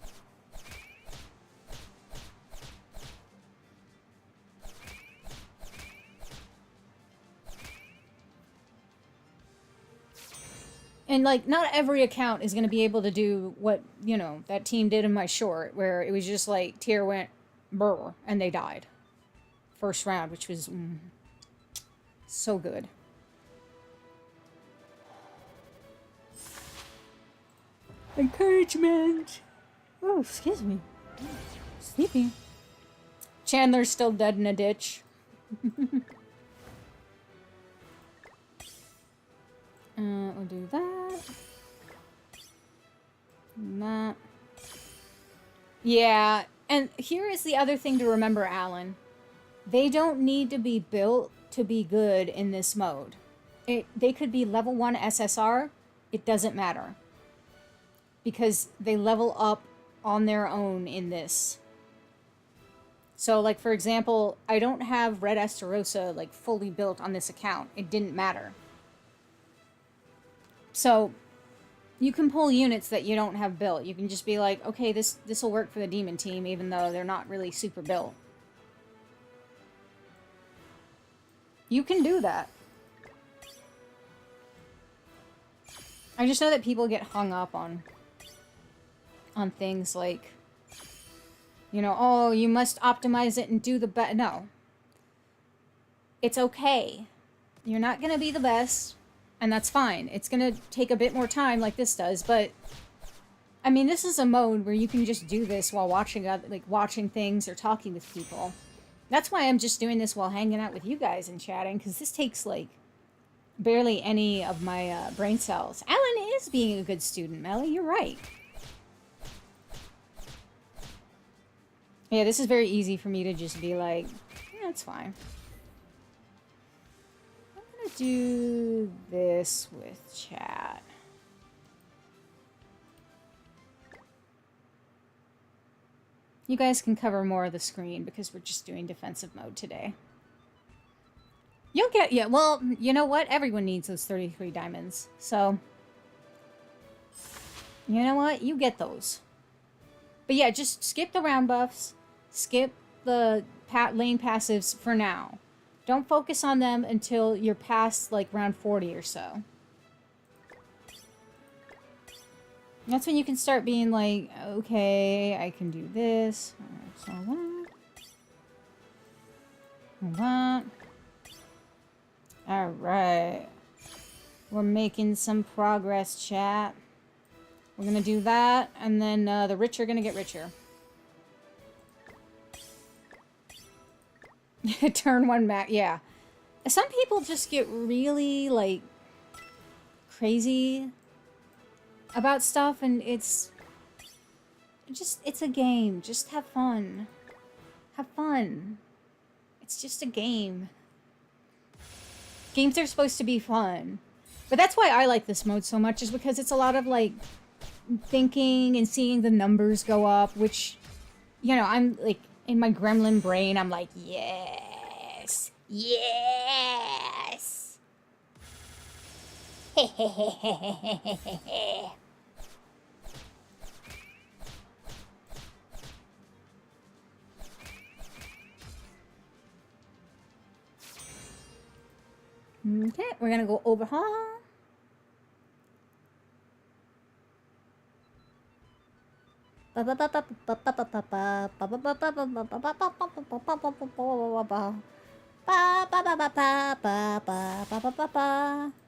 S1: And, like, not every account is going to be able to do what, you know, that team did in my short, where it was just, like, tier went brrrr, and they died. First round, which was so good. Encouragement! Oh, excuse me. Sleepy. Chandler's still dead in a ditch. We'll do that. And that. Yeah, and here is the other thing to remember, Alan. They don't need to be built to be good in this mode. They could be level 1 SSR. It doesn't matter. Because they level up on their own in this. So, like, for example, I don't have Red Esterosa, like, fully built on this account. It didn't matter. So, you can pull units that you don't have built. You can just be like, okay, this will work for the demon team, even though they're not really super built. You can do that. I just know that people get hung up on things like, you know, oh, you must optimize it and do the best. No. It's okay. You're not going to be the best. And that's fine. It's gonna take a bit more time like this does, but I I mean, this is a mode where you can just do this while watching things or talking with people. That's why I'm just doing this while hanging out with you guys and chatting, because this takes, like, barely any of my brain cells. Alan is being a good student, Melly. You're right. Yeah, this is very easy for me to just be like, yeah, it's fine. I'm gonna do this with chat. You guys can cover more of the screen because we're just doing defensive mode today. You'll get, yeah, well, you know what? Everyone needs those 33 diamonds. So, you know what? You get those. But yeah, just skip the round buffs. Skip the lane passives for now. Don't focus on them until you're past, like, round 40 or so. That's when you can start being like, okay, I can do this. So that. Alright. We're making some progress, chat. We're gonna do that, and then the rich are gonna get richer. Turn one back, yeah. Some people just get really, like, crazy about stuff, and it's a game. Just have fun. Have fun. It's just a game. Games are supposed to be fun. But that's why I like this mode so much, is because it's a lot of, like, thinking and seeing the numbers go up, which, you know, I'm, like, in my gremlin brain, I'm like, yes! Yes! Okay, we're gonna go overhaul.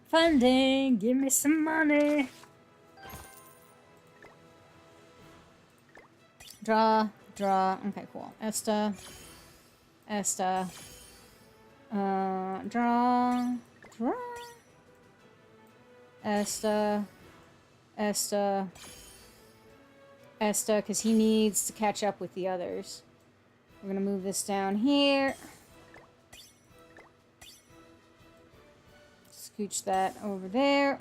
S1: Funding, give me some money. Draw. Okay, cool. Esta. Draw. Esta, because he needs to catch up with the others. We're gonna move this down here. Scooch that over there.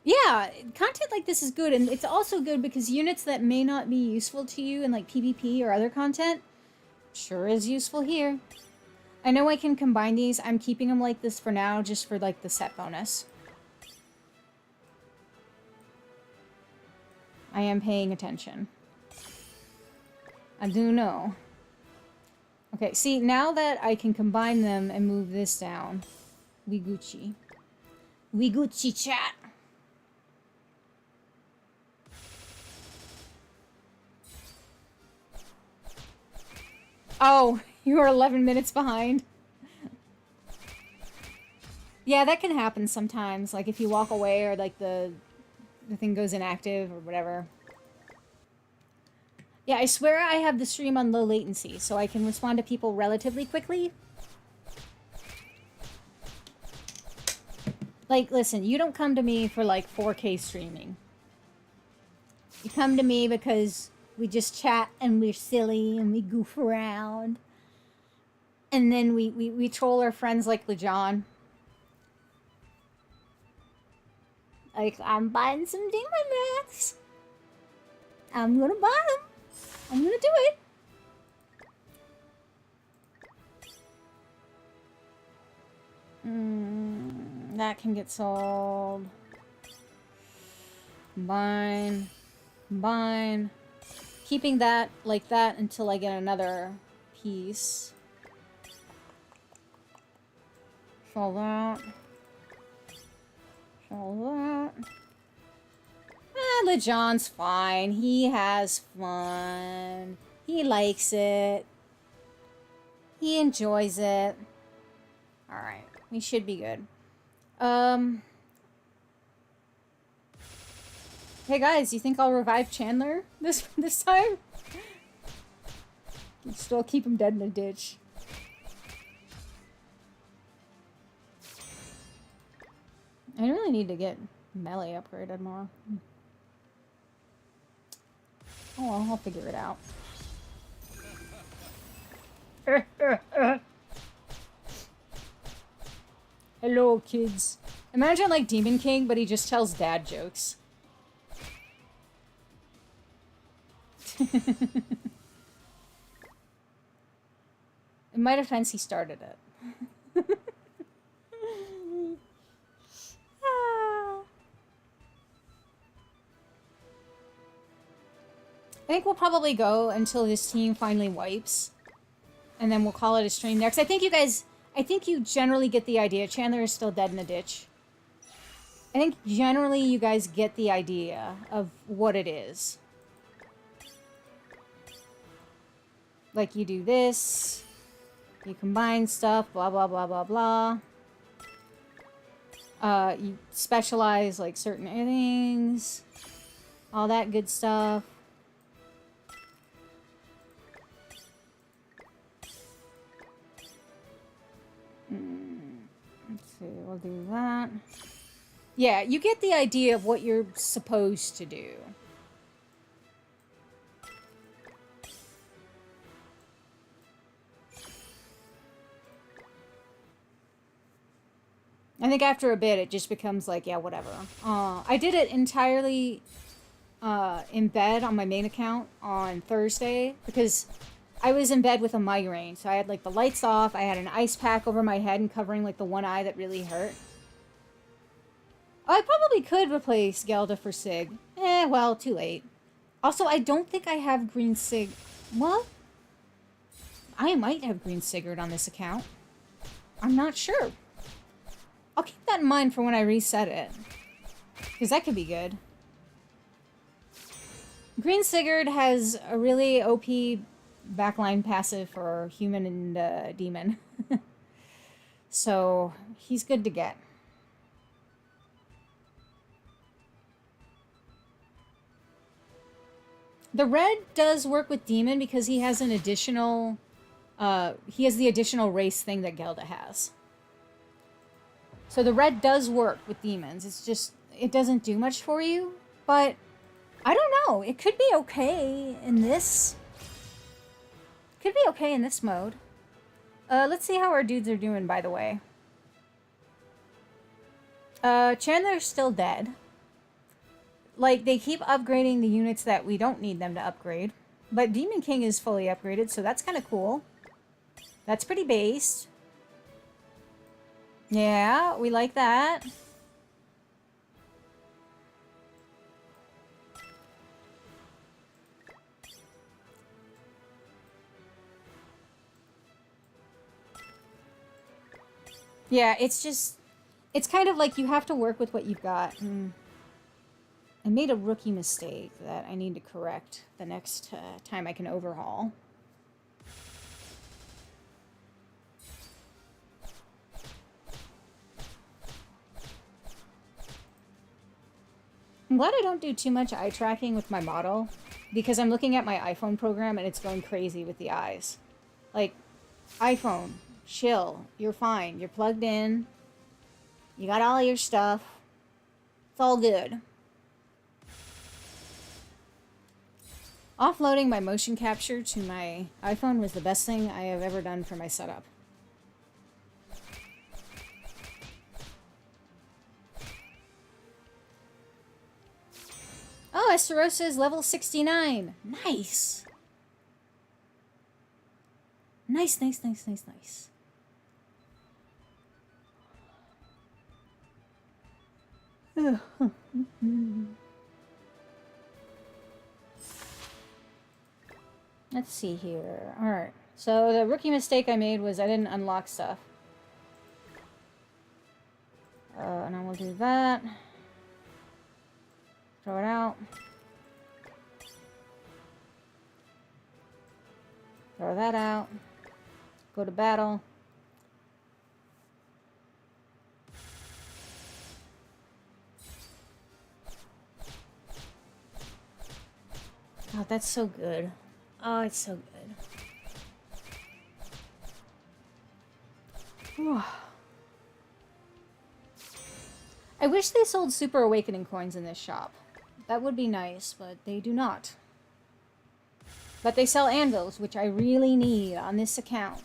S1: Yeah, content like this is good, and it's also good because units that may not be useful to you in, like, PvP or other content sure is useful here. I know I can combine these. I'm keeping them like this for now, just for, like, the set bonus. I am paying attention. I do know. Okay, see, now that I can combine them and move this down, we Gucci. We Gucci, chat. Oh, you are 11 minutes behind. Yeah, that can happen sometimes. Like, if you walk away or, like, the thing goes inactive or whatever. Yeah, I swear I have the stream on low latency, so I can respond to people relatively quickly. Like, listen, you don't come to me for, like, 4K streaming. You come to me because we just chat and we're silly and we goof around. And then we troll our friends like LeJohn. Like, I'm buying some demon mats. I'm gonna buy them. I'm gonna do it. That can get sold. Combine. Keeping that like that until I get another piece. Sell that. LeJohn's fine. He has fun. He likes it. He enjoys it. Alright. We should be good. Hey guys, you think I'll revive Chandler this time? Still keep him dead in a ditch. I really need to get melee upgraded more. Oh well, I'll figure it out. Hello, kids. Imagine like Demon King, but he just tells dad jokes. It might have times he started it. I think we'll probably go until this team finally wipes. And then we'll call it a stream next. I think you generally get the idea. Chandler is still dead in a ditch. I think generally you guys get the idea of what it is. Like you do this. You combine stuff, blah, blah, blah, blah, blah. You specialize like certain things. All that good stuff. Let's see, we'll do that. Yeah, you get the idea of what you're supposed to do. I think after a bit, it just becomes like, yeah, whatever. I did it entirely in bed on my main account on Thursday because I was in bed with a migraine. So I had like the lights off. I had an ice pack over my head and covering like the one eye that really hurt. I probably could replace Gelda for Sig. Well, too late. Also, I don't think I have Green Sig. What? I might have Green Sigurd on this account. I'm not sure. I'll keep that in mind for when I reset it. Because that could be good. Green Sigurd has a really OP backline passive for human and demon. So, he's good to get. The red does work with demon because he has an additional... he has the additional race thing that Gelda has. So the red does work with demons. It's just, it doesn't do much for you. But, I don't know. It could be okay in this. Could be okay in this mode. Let's see how our dudes are doing, by the way. Chandler's still dead. Like, they keep upgrading the units that we don't need them to upgrade. But Demon King is fully upgraded, so that's kind of cool. That's pretty based. Yeah, we like that. Yeah, it's just... It's kind of like you have to work with what you've got. I made a rookie mistake that I need to correct the next time I can overhaul. I'm glad I don't do too much eye tracking with my model, because I'm looking at my iPhone program and it's going crazy with the eyes. Like, iPhone, chill, you're fine, you're plugged in, you got all your stuff, it's all good. Offloading my motion capture to my iPhone was the best thing I have ever done for my setup. Oh, Esterosa is level 69. Nice. Nice, nice, nice, nice, nice. Let's see here. Alright. So the rookie mistake I made was I didn't unlock stuff. And I will do that. Throw it out. Throw that out. Go to battle. Oh, that's so good. Oh, it's so good. I wish they sold Super Awakening coins in this shop. That would be nice, but they do not. But they sell anvils, which I really need on this account.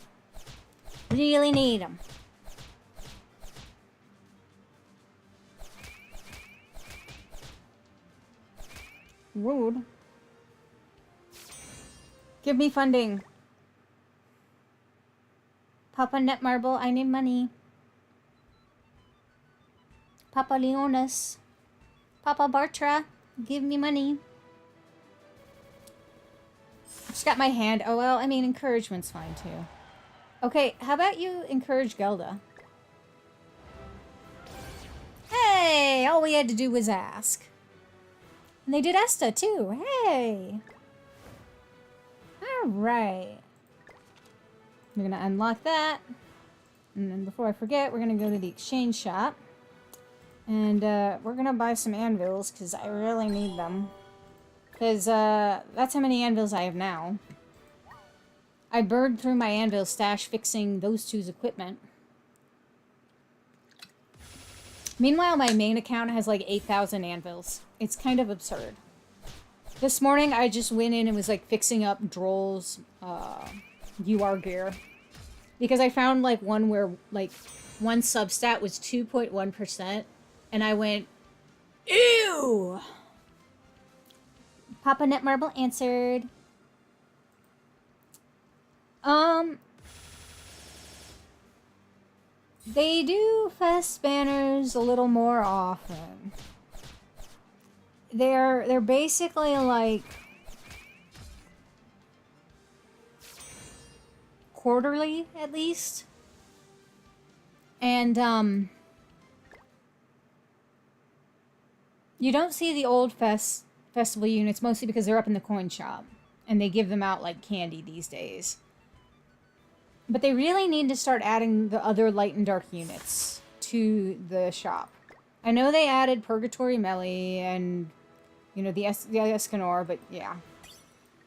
S1: Really need them. Rude. Give me funding. Papa Netmarble, I need money. Papa Leonis. Papa Bartra, give me money. Just got my hand. Oh, well, I mean, encouragement's fine, too. Okay, how about you encourage Gelda? Hey, all we had to do was ask. And they did Esta, too. Hey. All right. We're going to unlock that. And then before I forget, we're going to go to the exchange shop. And we're going to buy some anvils, because I really need them. Because that's how many anvils I have now. I burned through my anvil stash fixing those two's equipment. Meanwhile, my main account has like 8,000 anvils. It's kind of absurd. This morning, I just went in and was like fixing up Droll's UR gear. Because I found like one where like one substat was 2.1%. And I went, ew! Papa Netmarble answered. They do fest banners a little more often. They're basically like quarterly at least. And you don't see the old festival units mostly because they're up in the coin shop and they give them out like candy these days. But they really need to start adding the other light and dark units to the shop. I know they added Purgatory Melee and, you know, the Escanor, but yeah.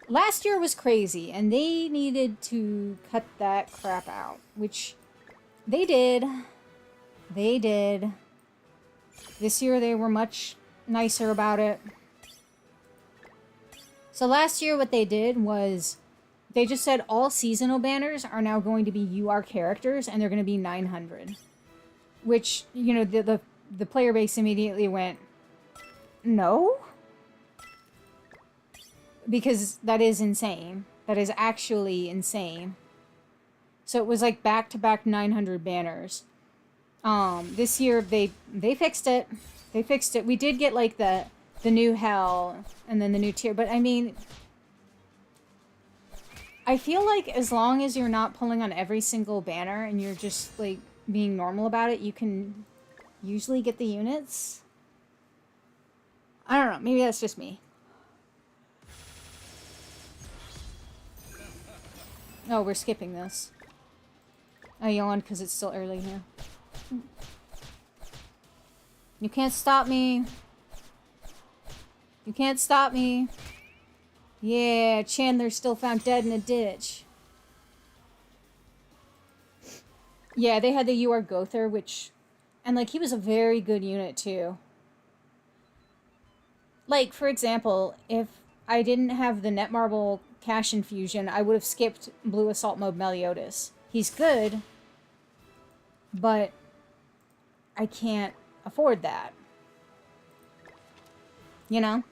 S1: Last year was crazy, and they needed to cut that crap out, which they did. They did. This year they were much nicer about it. So last year what they did was they just said all seasonal banners are now going to be UR characters, and they're going to be 900. Which, you know, the player base immediately went, no? Because that is insane. That is actually insane. So it was like back-to-back 900 banners. This year they fixed it. They fixed it. We did get like the new hell and then the new tier, but I mean, I feel like as long as you're not pulling on every single banner and you're just like being normal about it, you can usually get the units. I don't know, maybe that's just me. Oh, we're skipping this. I yawned because it's still early here. You can't stop me. You can't stop me. Yeah, Chandler's still found dead in a ditch. Yeah, they had the UR Gother, which... And, like, he was a very good unit, too. Like, for example, if I didn't have the Netmarble Cash Infusion, I would have skipped Blue Assault Mode Meliodas. He's good, but I can't afford that. You know?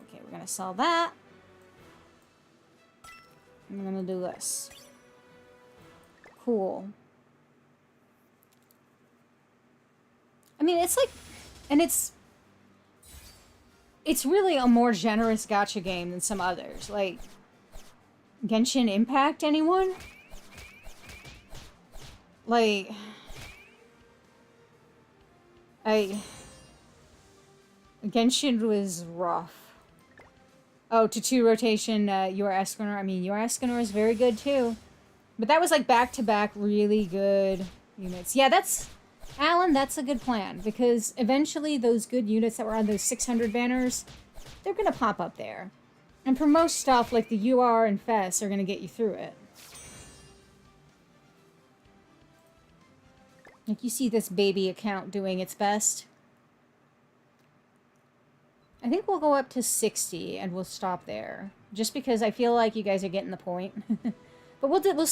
S1: Okay, we're gonna sell that. And we're gonna do this. Cool. I mean, it's like... And it's really a more generous gacha game than some others. Like, Genshin Impact, anyone? Like... Genshin was rough. Oh, to 2 rotation, your Escanor. I mean, your Escanor is very good, too. But that was, like, back-to-back really good units. Yeah, that's... Alan, that's a good plan. Because eventually those good units that were on those 600 banners, they're going to pop up there. And for most stuff, like the UR and FES, are going to get you through it. Like, you see this baby account doing its best. I think we'll go up to 60 and we'll stop there. Just because I feel like you guys are getting the point. But we'll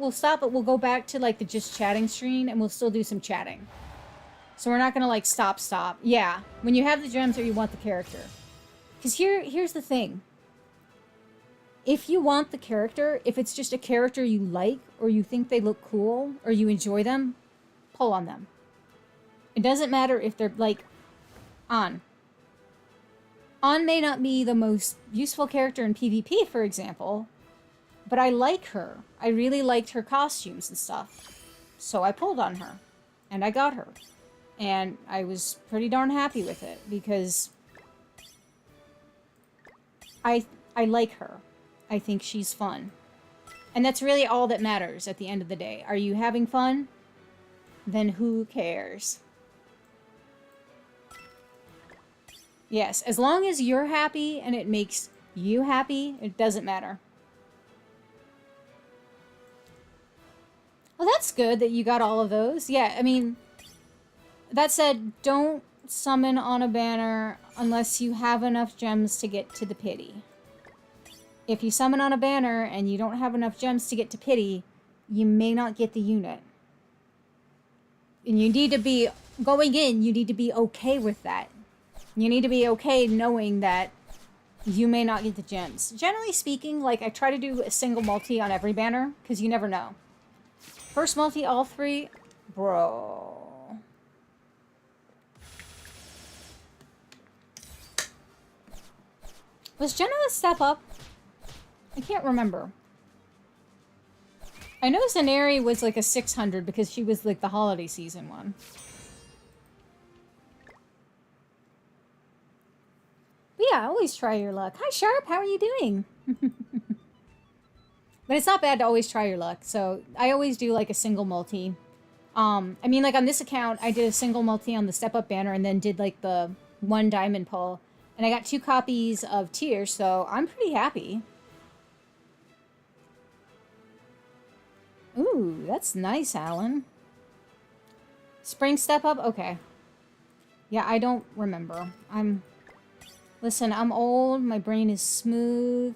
S1: stop, but we'll go back to like the just chatting screen and we'll still do some chatting. So we're not gonna like stop. Yeah, when you have the gems or you want the character. Because here's the thing. If you want the character, if it's just a character you like, or you think they look cool, or you enjoy them, pull on them. It doesn't matter if they're like on. On may not be the most useful character in PvP, for example, but I like her. I really liked her costumes and stuff. So I pulled on her, and I got her. And I was pretty darn happy with it, because I like her. I think she's fun. And that's really all that matters at the end of the day. Are you having fun? Then who cares? Yes, as long as you're happy and it makes you happy, it doesn't matter. Well, that's good that you got all of those. Yeah, I mean, that said, don't summon on a banner unless you have enough gems to get to the pity. If you summon on a banner and you don't have enough gems to get to pity, you may not get the unit. And you need to be, going in, you need to be okay with that. You need to be okay knowing that you may not get the gems. Generally speaking, like, I try to do a single multi on every banner, because you never know. First multi, all three, bro. Was Jenna a step up? I can't remember. I know Zaneri was like a 600 because she was like the holiday season one. But yeah, always try your luck. Hi Sharp, how are you doing? But it's not bad to always try your luck. So I always do like a single multi. I mean, like on this account, I did a single multi on the step up banner and then did like the 1 diamond pull. And I got 2 copies of Tears, so I'm pretty happy. Ooh, that's nice, Alan. Spring step up? Okay. Yeah, I don't remember. Listen, I'm old. My brain is smooth.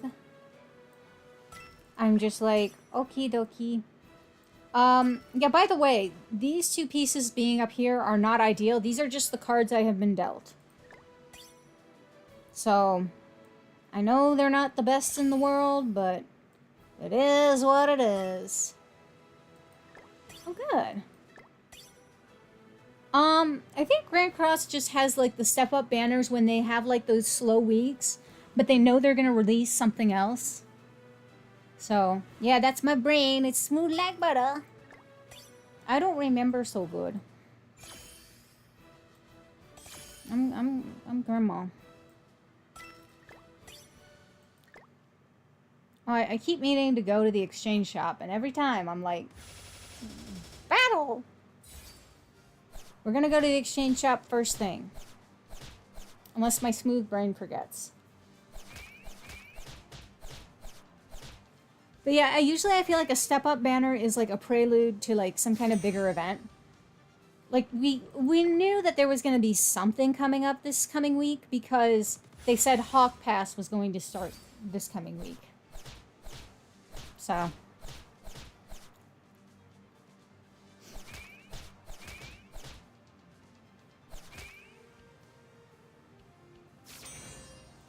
S1: I'm just like, okie dokie. Yeah, by the way, these 2 pieces being up here are not ideal. These are just the cards I have been dealt. So, I know they're not the best in the world, but it is what it is. Oh, good. I think Grand Cross just has, like, the step-up banners when they have, like, those slow weeks, but they know they're gonna release something else. So, yeah, that's my brain. It's smooth like butter. I don't remember so good. I'm grandma. Oh, I keep meaning to go to the exchange shop, and every time I'm like, battle! We're gonna go to the exchange shop first thing. Unless my smooth brain forgets. But yeah, I feel like a step-up banner is like a prelude to like some kind of bigger event. Like, we knew that there was gonna be something coming up this coming week because they said Hawk Pass was going to start this coming week. So.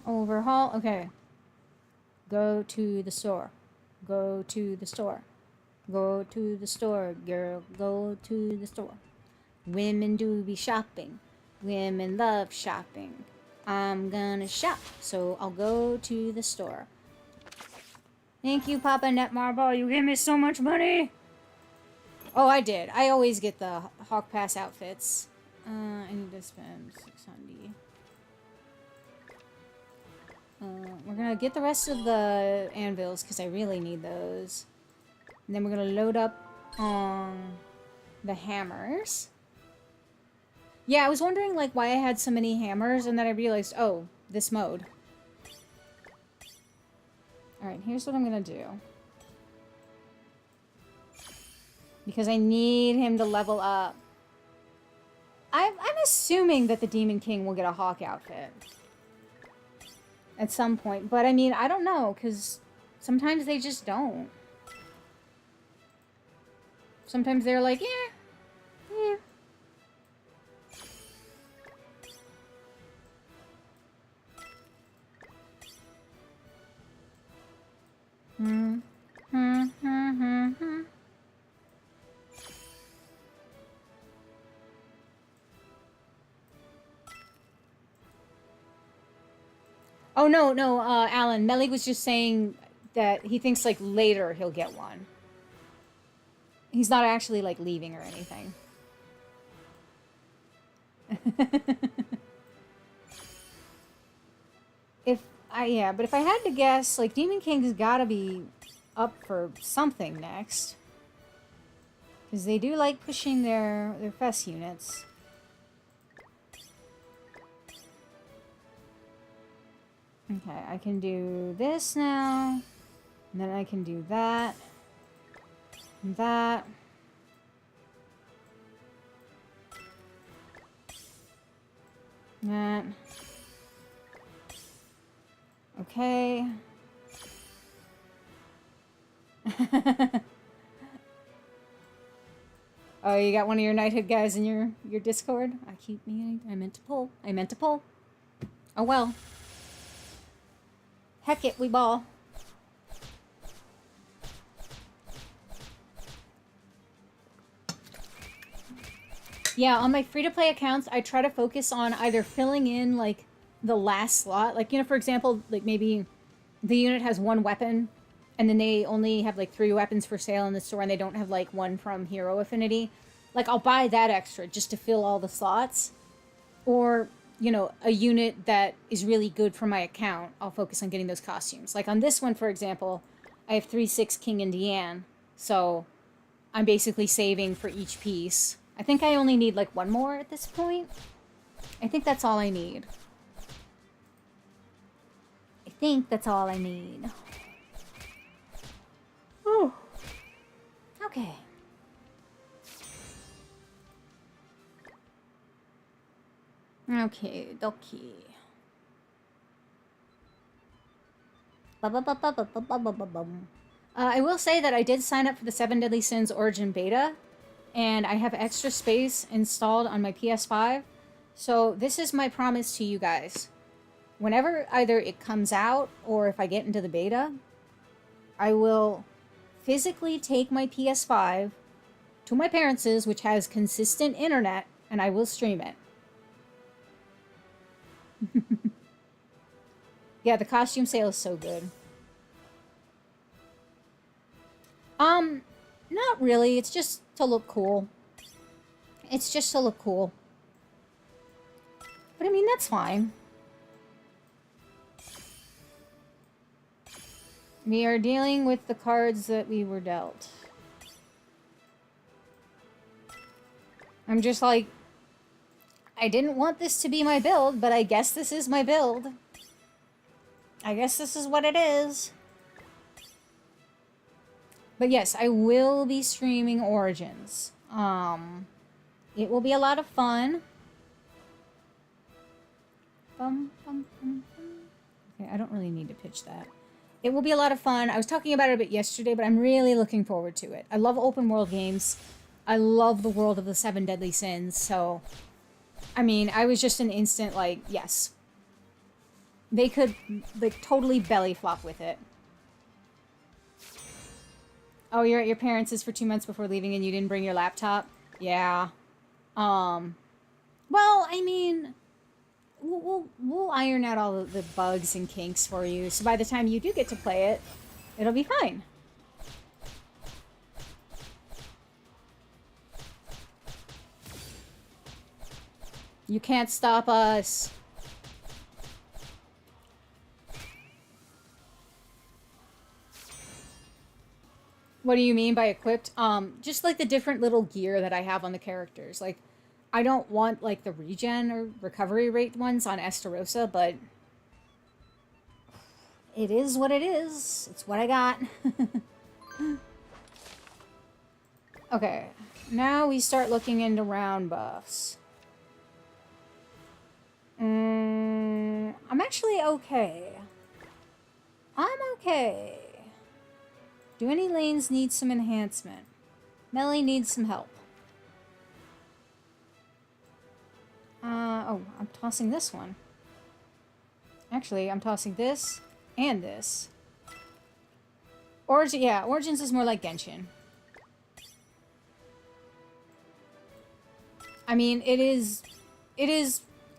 S1: Overhaul? Okay. Go to the store. Go to the store. Go to the store, girl. Go to the store. Women do be shopping. Women love shopping. I'm gonna shop, so I'll go to the store. Thank you, Papa Netmarble. You gave me so much money. Oh, I did. I always get the Hawk Pass outfits. I need to spend 600. We're gonna get the rest of the anvils because I really need those. And then we're gonna load up on the hammers. Yeah, I was wondering like why I had so many hammers, and then I realized, oh, this mode. Alright, here's what I'm gonna do. Because I need him to level up. I'm assuming that the Demon King will get a hawk outfit at some point. But, I mean, I don't know, because sometimes they just don't. Sometimes they're like, yeah. Oh, no, Alan. Melly was just saying that he thinks, like, later he'll get one. He's not actually, like, leaving or anything. But if I had to guess, like, Demon King's gotta be up for something next. Because they do like pushing their fest units. Okay, I can do this now. And then I can do that. And that. That. Okay. Oh, you got one of your knighthood guys in your Discord? I meant to pull. Oh well. Heck it, we ball. Yeah, on my free-to-play accounts, I try to focus on either filling in, like, the last slot. Like, you know, for example, like, maybe the unit has one weapon, and then they only have, like, 3 weapons for sale in the store, and they don't have, like, one from Hero Affinity. Like, I'll buy that extra just to fill all the slots. Or, you know, a unit that is really good for my account, I'll focus on getting those costumes. Like, on this one, for example, I have 3/6 King and Deanne, so I'm basically saving for each piece. I think I only need, like, one more at this point. I think that's all I need. Oh. Okay. Okay, dokie. I will say that I did sign up for the 7 Deadly Sins Origin Beta, and I have extra space installed on my PS5. So this is my promise to you guys. Whenever either it comes out or if I get into the beta, I will physically take my PS5 to my parents', which has consistent internet, and I will stream it. Yeah, the costume sale is so good. Not really. It's just to look cool. But I mean, that's fine. We are dealing with the cards that we were dealt. I'm just like, I didn't want this to be my build, but I guess this is my build. I guess this is what it is. But yes, I will be streaming Origins. It will be a lot of fun. Okay, I don't really need to pitch that. It will be a lot of fun. I was talking about it a bit yesterday, but I'm really looking forward to it. I love open world games. I love the world of the 7 Deadly Sins, so... I mean, I was just an instant, like, yes. They could, like, totally belly flop with it. Oh, you're at your parents' for 2 months before leaving and you didn't bring your laptop? Yeah. Well, I mean... We'll iron out all the bugs and kinks for you, so by the time you do get to play it, it'll be fine. You can't stop us. What do you mean by equipped? Just like the different little gear that I have on the characters. Like, I don't want, like, the regen or recovery rate ones on Estarossa, but it is what it is. It's what I got. Okay, now we start looking into round buffs. I'm actually okay. I'm okay. Do any lanes need some enhancement? Melly needs some help. Oh, I'm tossing this one. Actually, I'm tossing this and this. Origin, yeah, Origins is more like Genshin. I mean, it is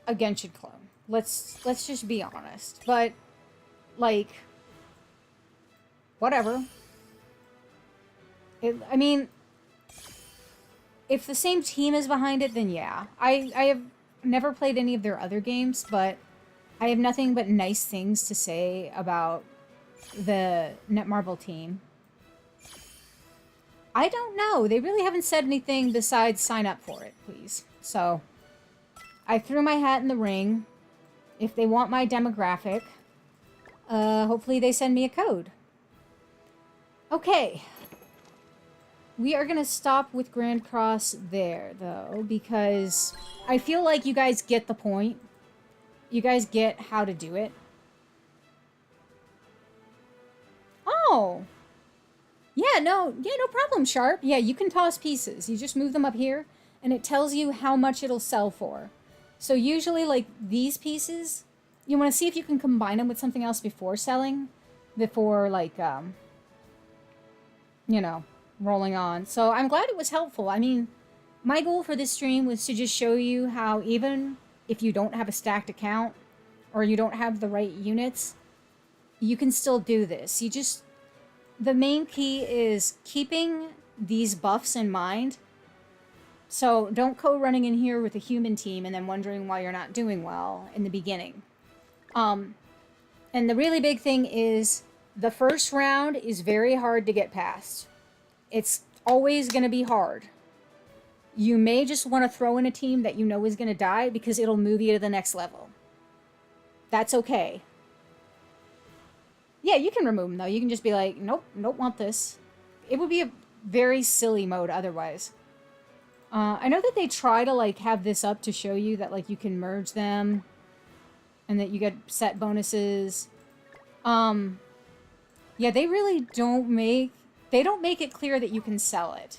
S1: a Genshin clone. Let's just be honest. But like, whatever. I mean, if the same team is behind it, then yeah. I have never played any of their other games, but I have nothing but nice things to say about the Netmarble team. I don't know. They really haven't said anything besides sign up for it, please. So, I threw my hat in the ring. If they want my demographic, hopefully they send me a code. Okay. We are going to stop with Grand Cross there, though, because I feel like you guys get the point. You guys get how to do it. Oh! Yeah, no problem, Sharp. Yeah, you can toss pieces. You just move them up here, and it tells you how much it'll sell for. So usually, like, these pieces, you want to see if you can combine them with something else before selling. Before, like, you know, rolling on. So I'm glad it was helpful. I mean, my goal for this stream was to just show you how even if you don't have a stacked account, or you don't have the right units, you can still do this. You just... The main key is keeping these buffs in mind. So don't go running in here with a human team and then wondering why you're not doing well in the beginning. And the really big thing is the first round is very hard to get past. It's always going to be hard. You may just want to throw in a team that you know is going to die because it'll move you to the next level. That's okay. Yeah, you can remove them, though. You can just be like, nope, don't want this. It would be a very silly mode otherwise. I know that they try to, like, have this up to show you that, like, you can merge them and that you get set bonuses. Yeah, they really don't make... They don't make it clear that you can sell it.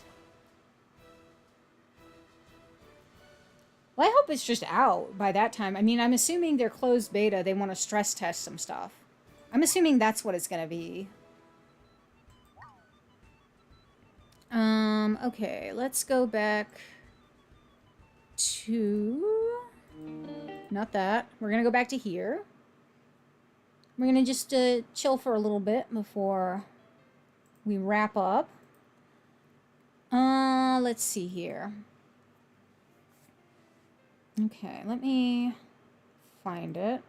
S1: Well, I hope it's just out by that time. I mean, I'm assuming they're closed beta. They want to stress test some stuff. I'm assuming that's what it's going to be. Okay, let's go back to... Not that. We're going to go back to here. We're going to just chill for a little bit before we wrap up. Let's see here. Okay, let me find it.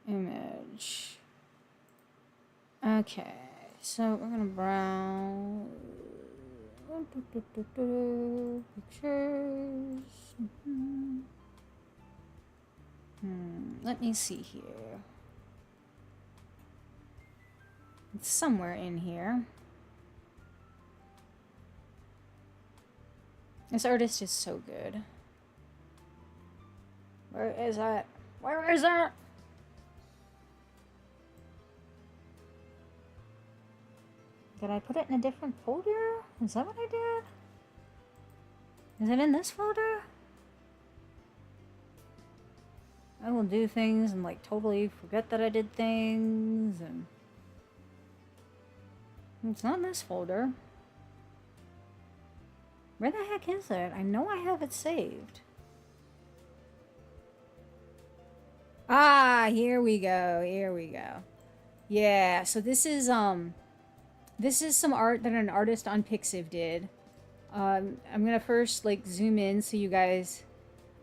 S1: Image. Okay, so we're gonna browse pictures. Let me see here. It's somewhere in here. This artist is so good. Where is that? Where is that? Did I put it in a different folder? Is that what I did? Is it in this folder? I will do things and like totally forget that I did things, and it's not in this folder. Where the heck is it? I know I have it saved. Ah, here we go. Here we go. Yeah, so this is some art that an artist on Pixiv did. I'm gonna first like zoom in so you guys...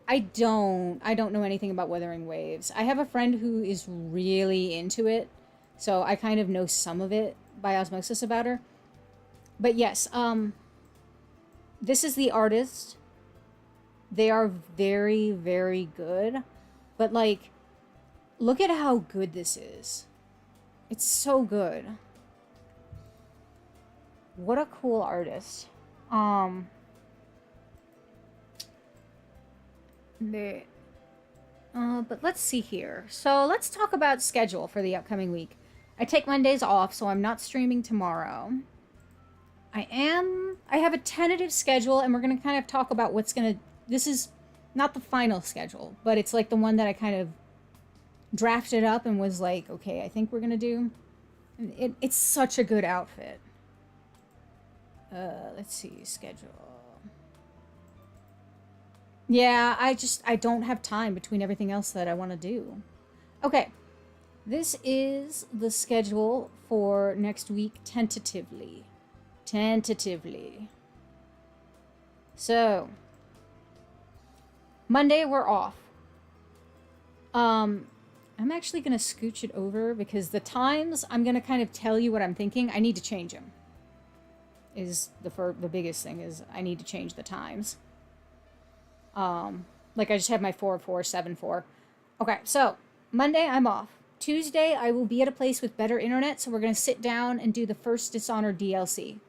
S1: I don't know anything about Wuthering Waves. I have a friend who is really into it, so I kind of know some of it by osmosis about her. But yes, this is the artist. They are very, very good. But like, look at how good this is. It's so good. What a cool artist. But let's see here. So let's talk about schedule for the upcoming week. I take Mondays off, so I'm not streaming tomorrow. I have a tentative schedule, and we're going to kind of talk about what's going to, this is not the final schedule, but it's like the one that I kind of drafted up and was like, okay, I think we're going to do. It's such a good outfit. Let's see, schedule. Yeah, I don't have time between everything else that I want to do. Okay, this is the schedule for next week tentatively. Tentatively. So, Monday we're off. I'm actually going to scooch it over because the times, I'm going to kind of tell you what I'm thinking. I need to change them. Is the biggest thing is I need to change the times. Like I just have my 4-4-7-4. Okay, so Monday I'm off. Tuesday I will be at a place with better internet, so we're going to sit down and do the first Dishonored DLC.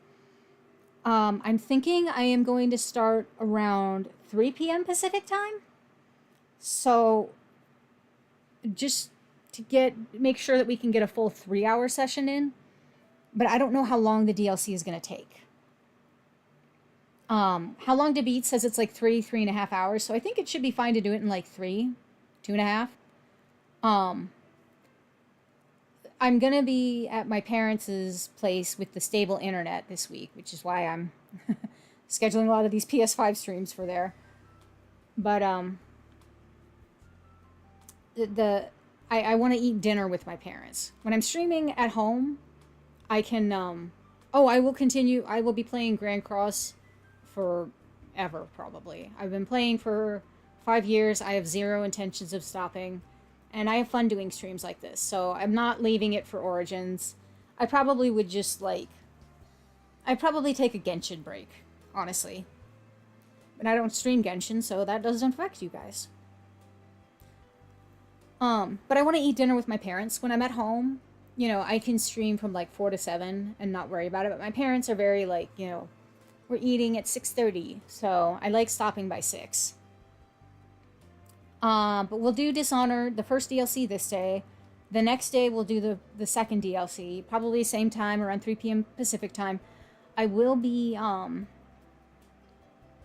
S1: I'm thinking I am going to start around 3 p.m. Pacific time. So just to make sure that we can get a full 3-hour session in. But I don't know how long the DLC is going to take. How long to beat says it's like 3.5 hours. So I think it should be fine to do it in like 2.5. I'm going to be at my parents' place with the stable internet this week, which is why I'm scheduling a lot of these PS5 streams for there. But, I want to eat dinner with my parents. When I'm streaming at home, I can, I will be playing Grand Cross forever, probably. I've been playing for 5 years. I have zero intentions of stopping. And I have fun doing streams like this, so I'm not leaving it for Origins. I probably would just, I'd probably take a Genshin break, honestly. But I don't stream Genshin, so that doesn't affect you guys. But I want to eat dinner with my parents when I'm at home. You know, I can stream from, 4 to 7 and not worry about it. But my parents are very, we're eating at 6:30, so I like stopping by 6. But we'll do Dishonored, the first DLC this day. The next day we'll do the second DLC, probably same time, around 3 p.m. Pacific time. I will be,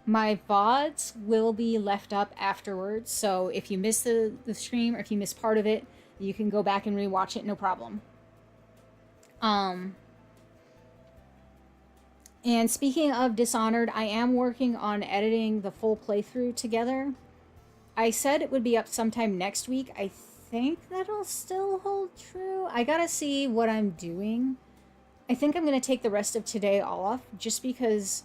S1: my VODs will be left up afterwards, so if you miss the stream, or if you miss part of it, you can go back and rewatch it, no problem. And speaking of Dishonored, I am working on editing the full playthrough together. I said it would be up sometime next week. I think that'll still hold true. I gotta see what I'm doing. I think I'm gonna take the rest of today off just because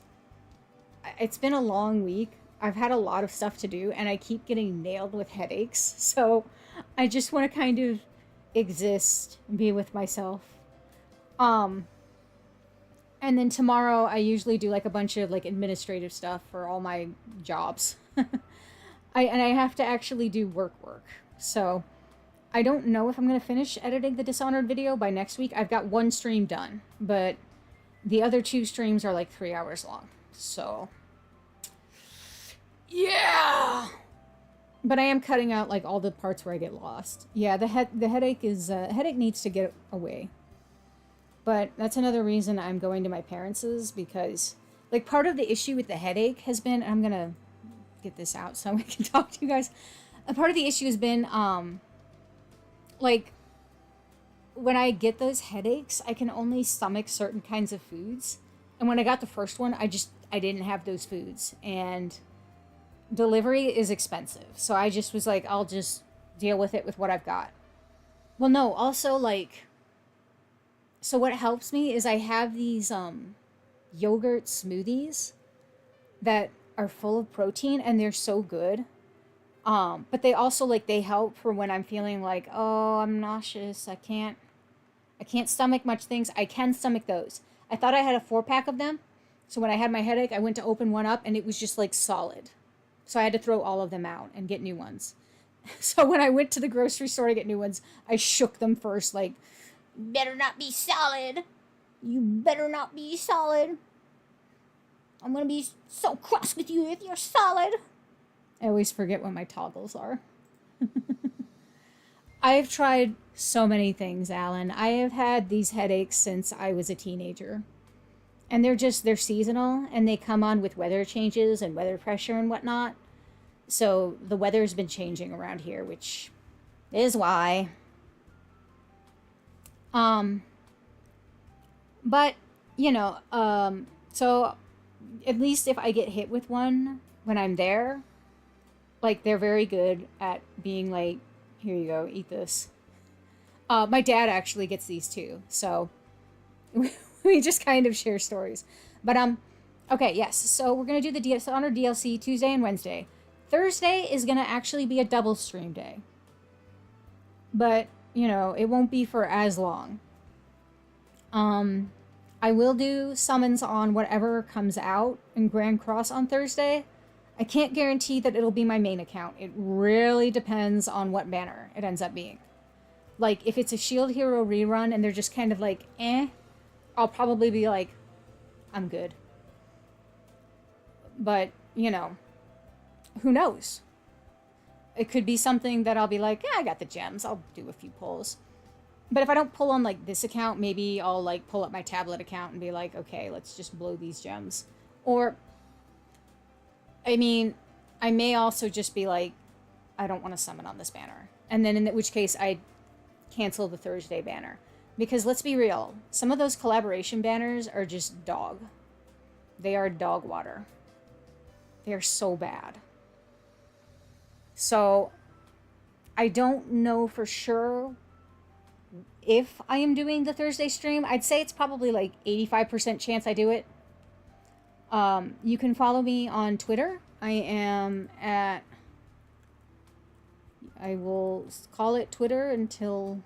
S1: it's been a long week. I've had a lot of stuff to do and I keep getting nailed with headaches. So I just want to kind of exist and be with myself. And then tomorrow I usually do a bunch of administrative stuff for all my jobs. I have to actually do work. So I don't know if I'm going to finish editing the Dishonored video by next week. I've got one stream done, but the other 2 streams are 3 hours long. So yeah. But I am cutting out all the parts where I get lost. Yeah, the headache needs to get away. But that's another reason I'm going to my parents' because part of the issue with the headache has been, I'm going to get this out so I can talk to you guys. A part of the issue has been when I get those headaches, I can only stomach certain kinds of foods. And when I got the first one, I didn't have those foods, and delivery is expensive. So I just was I'll just deal with it with what I've got. Well, no, also so what helps me is I have these yogurt smoothies that are full of protein, and they're so good. But they also they help for when I'm feeling oh, I'm nauseous. I can't stomach much things. I can stomach those. I thought I had a 4-pack of them. So when I had my headache, I went to open one up and it was just solid. So I had to throw all of them out and get new ones. So when I went to the grocery store to get new ones, I shook them first better not be solid. You better not be solid. I'm going to be so cross with you if you're solid. I always forget what my toggles are. I've tried so many things, Alan. I have had these headaches since I was a teenager. And they're seasonal and they come on with weather changes and weather pressure and whatnot. So the weather's been changing around here, which is why. Um, but, so at least if I get hit with one when I'm there, like they're very good at being like, here you go, eat this. My dad actually gets these too, so we just kind of share stories. But okay, yes. So we're gonna do the Dishonored DLC Tuesday and Wednesday. Thursday is gonna actually be a double stream day, but it won't be for as long. I will do summons on whatever comes out in Grand Cross on Thursday. I can't guarantee that it'll be my main account. It really depends on what banner it ends up being. Like, if it's a Shield Hero rerun and they're just kind of like, I'll probably be like, I'm good. But, who knows? It could be something that I'll be like, yeah, I got the gems. I'll do a few pulls. But if I don't pull on, like, this account, maybe I'll, like, pull up my tablet account and be like, okay, let's just blow these gems. Or, I mean, I may also just be like, I don't want to summon on this banner. And then in which case, I'd cancel the Thursday banner. Because let's be real, some of those collaboration banners are just dog. They are dog water. They are so bad. So, I don't know for sure if I am doing the Thursday stream. I'd say it's probably like 85% chance I do it. You can follow me on Twitter. I am at... I will call it Twitter until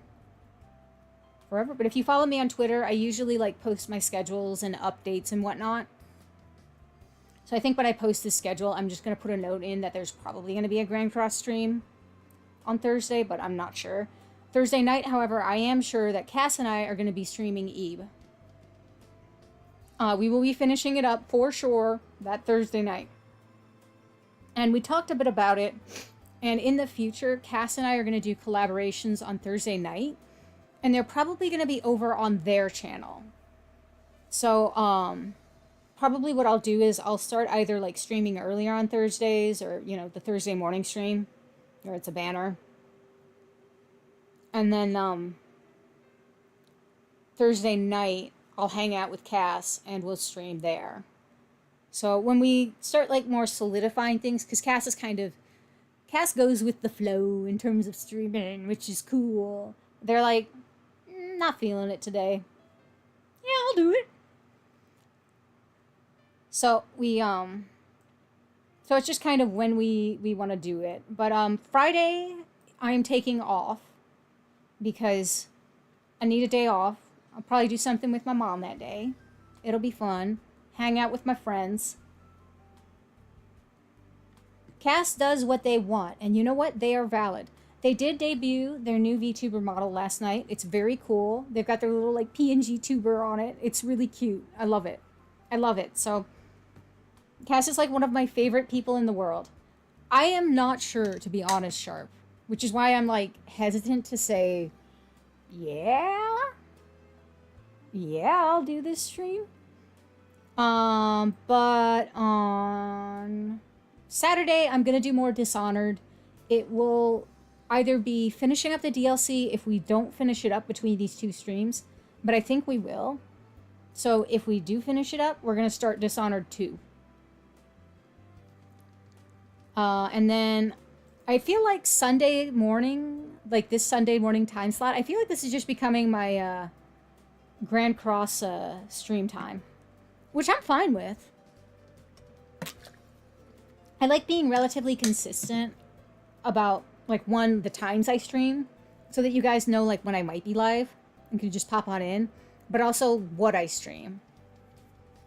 S1: forever. But if you follow me on Twitter, I usually like post my schedules and updates and whatnot. So I think when I post this schedule, I'm just going to put a note in that there's probably going to be a Grand Cross stream on Thursday, but I'm not sure. Thursday night, however, I am sure that Cass and I are going to be streaming Eve. We will be finishing it up for sure that Thursday night. And we talked a bit about it. And in the future, Cass and I are going to do collaborations on Thursday night. And they're probably going to be over on their channel. So, probably what I'll do is I'll start either like streaming earlier on Thursdays or, the Thursday morning stream where it's a banner. And then, Thursday night, I'll hang out with Cass and we'll stream there. So when we start like more solidifying things, because Cass goes with the flow in terms of streaming, which is cool. They're like, not feeling it today. Yeah, I'll do it. So so it's just kind of when we want to do it. But Friday, I'm taking off because I need a day off. I'll probably do something with my mom that day. It'll be fun. Hang out with my friends. Cass does what they want, and you know what? They are valid. They did debut their new VTuber model last night. It's very cool. They've got their little like PNG tuber on it. It's really cute. I love it. I love it. So Cass is like one of my favorite people in the world. I am not sure, to be honest, Sharp, which is why I'm like hesitant to say, yeah, I'll do this stream. But on Saturday, I'm gonna do more Dishonored. It will either be finishing up the DLC if we don't finish it up between these two streams, but I think we will. So if we do finish it up, we're gonna start Dishonored 2. And then I feel like Sunday morning, like this Sunday morning time slot, I feel like this is just becoming my Grand Cross stream time, which I'm fine with. I like being relatively consistent about, like, one, the times I stream, so that you guys know, like, when I might be live and can just pop on in, but also what I stream.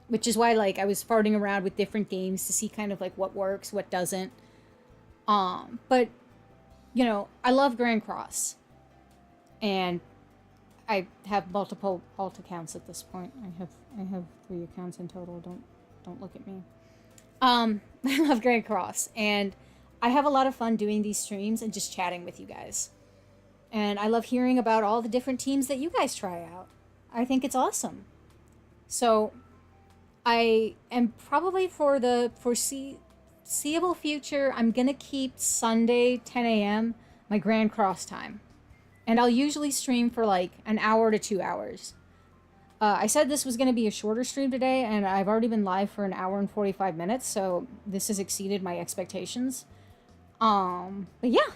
S1: Which is why, like, I was farting around with different games to see kind of, like, what works, what doesn't. But, I love Grand Cross. And I have multiple alt accounts at this point. I have 3 accounts in total. Don't look at me. I love Grand Cross, and I have a lot of fun doing these streams and just chatting with you guys. And I love hearing about all the different teams that you guys try out. I think it's awesome. So I am probably for the foreseeable future, I'm going to keep Sunday 10 a.m. my Grand Cross time. And I'll usually stream for like an hour to 2 hours. I said this was going to be a shorter stream today, and I've already been live for an hour and 45 minutes, so this has exceeded my expectations. But yeah.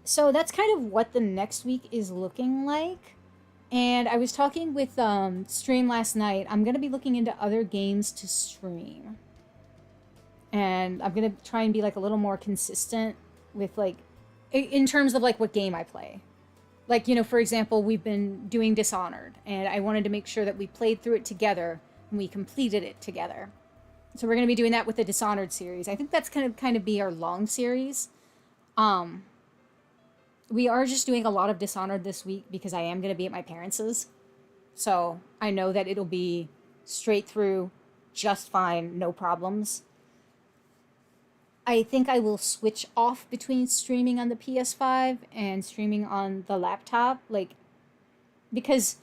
S1: So that's kind of what the next week is looking like. And I was talking with Stream last night. I'm going to be looking into other games to stream. And I'm going to try and be like a little more consistent with like, in terms of like what game I play. Like, you know, for example, we've been doing Dishonored, and I wanted to make sure that we played through it together and we completed it together. So we're going to be doing that with the Dishonored series. I think that's going to kind of be our long series. We are just doing a lot of Dishonored this week because I am going to be at my parents'. So I know that it'll be straight through, just fine, no problems. I think I will switch off between streaming on the PS5 and streaming on the laptop, like, because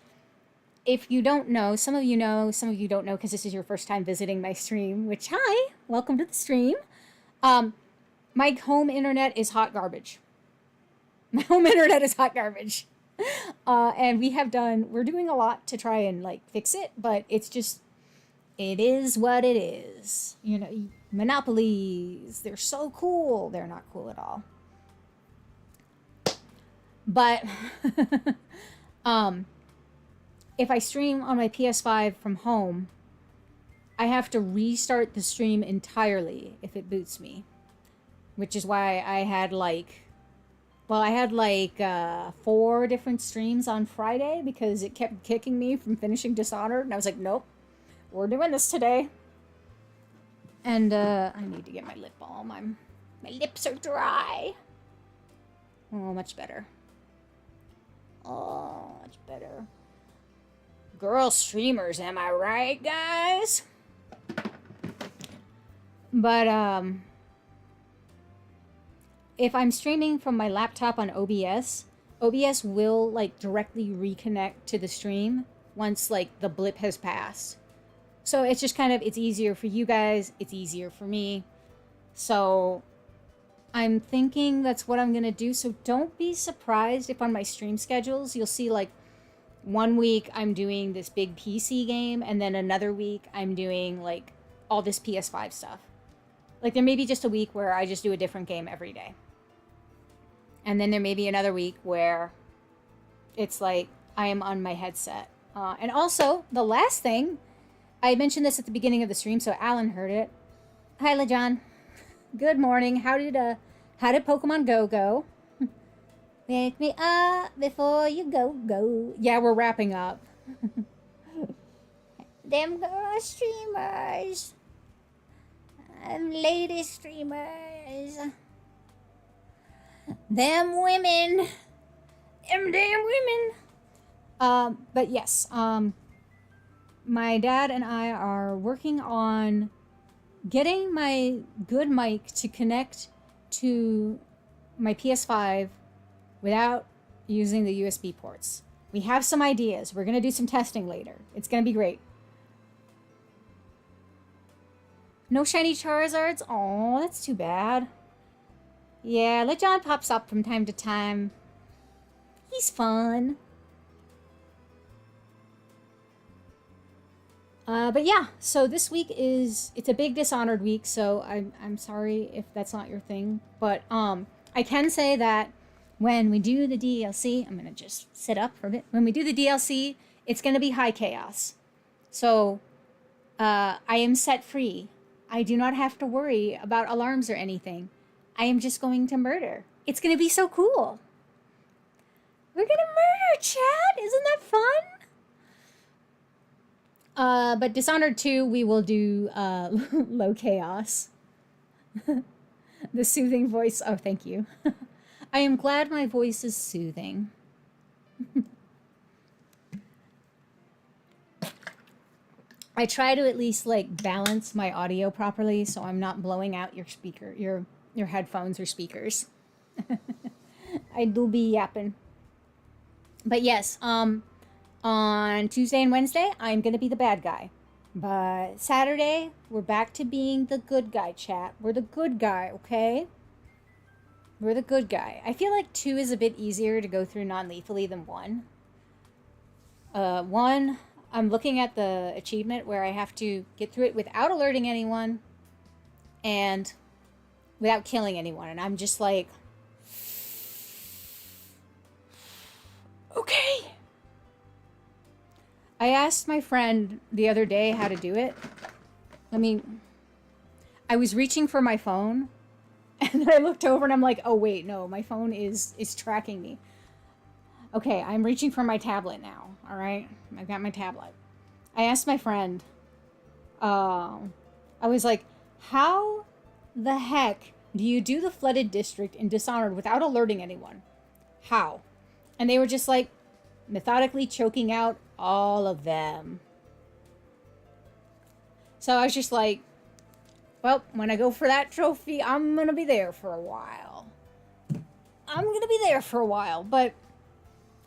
S1: if you don't know, some of you know, some of you don't know because this is your first time visiting my stream, which, hi, welcome to the stream. My home internet is hot garbage. My home internet is hot garbage. And we're doing a lot to try and, like, fix it, but it's just, it is what it is. You know, monopolies, they're so cool. They're not cool at all. But if I stream on my PS5 from home, I have to restart the stream entirely if it boots me. Which is why I had like 4 different streams on Friday because it kept kicking me from finishing Dishonored. And I was like, nope, we're doing this today. And I need to get my lip balm. My lips are dry. Oh, much better. Oh, much better. Girl streamers, am I right, guys? But if I'm streaming from my laptop on OBS, OBS will like directly reconnect to the stream once like the blip has passed. So it's just kind of, it's easier for you guys, it's easier for me. So I'm thinking that's what I'm going to do. So don't be surprised if on my stream schedules, you'll see like 1 week I'm doing this big PC game, and then another week I'm doing like all this PS5 stuff. Like there may be just a week where I just do a different game every day. And then there may be another week where it's like I am on my headset. And also, the last thing, I mentioned this at the beginning of the stream, so Alan heard it. Hi, LeJohn. Good morning. How did Pokemon Go go? Wake me up before you go. Yeah, we're wrapping up. Them girl streamers. Lady streamers. Them women. Them damn women. But yes, my dad and I are working on getting my good mic to connect to my PS5 without using the USB ports. We have some ideas. We're going to do some testing later. It's going to be great. No shiny Charizards? Oh, that's too bad. Yeah, LeJohn pops up from time to time. He's fun. But yeah, so this week it's a big Dishonored week, so I'm sorry if that's not your thing. But I can say that when we do the DLC, I'm going to just sit up for a bit. When we do the DLC, it's going to be high chaos. So I am set free. I do not have to worry about alarms or anything. I am just going to murder. It's going to be so cool. We're going to murder, chat. Isn't that fun? But Dishonored 2, we will do low chaos. The soothing voice. Oh, thank you. I am glad my voice is soothing. I try to at least like balance my audio properly so I'm not blowing out your speaker, your headphones or speakers. I do be yapping. But yes, on Tuesday and Wednesday, I'm gonna be the bad guy. But Saturday, we're back to being the good guy, chat. We're the good guy, okay? We're the good guy. I feel like 2 is a bit easier to go through non-lethally than 1. 1, I'm looking at the achievement where I have to get through it without alerting anyone and without killing anyone. And I'm just like, okay. I asked my friend the other day how to do it. I mean, I was reaching for my phone and then I looked over and I'm like, oh wait, no, my phone is tracking me. Okay, I'm reaching for my tablet now, all right? I've got my tablet. I asked my friend, I was like, how the heck do you do the flooded district in Dishonored without alerting anyone? How? And they were just like, methodically choking out all of them. So I was just like, well, when I go for that trophy, I'm gonna be there for a while. But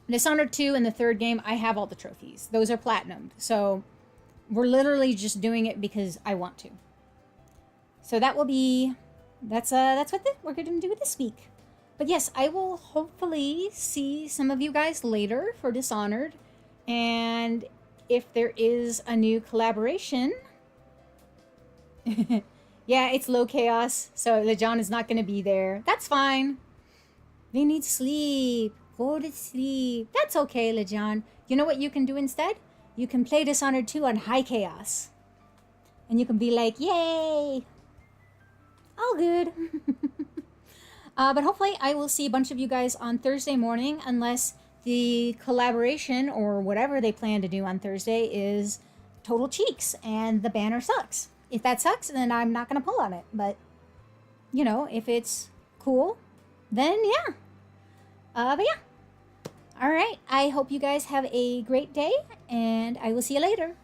S1: Dishonored 2 and the 3rd game, I have all the trophies. Those are platinumed. So we're literally just doing it because I want to. So that will be, that's what we're going to do this week. But yes, I will hopefully see some of you guys later for Dishonored. And if there is a new collaboration, yeah, it's low chaos. So Lejon is not going to be there. That's fine. They need sleep. Go to sleep. That's okay, Lejon. You know what you can do instead? You can play Dishonored 2 on high chaos. And you can be like, yay. All good. But hopefully I will see a bunch of you guys on Thursday morning, unless the collaboration or whatever they plan to do on Thursday is total cheeks and the banner sucks. If that sucks, then I'm not going to pull on it. But, you know, if it's cool, then yeah. But yeah. All right. I hope you guys have a great day, and I will see you later.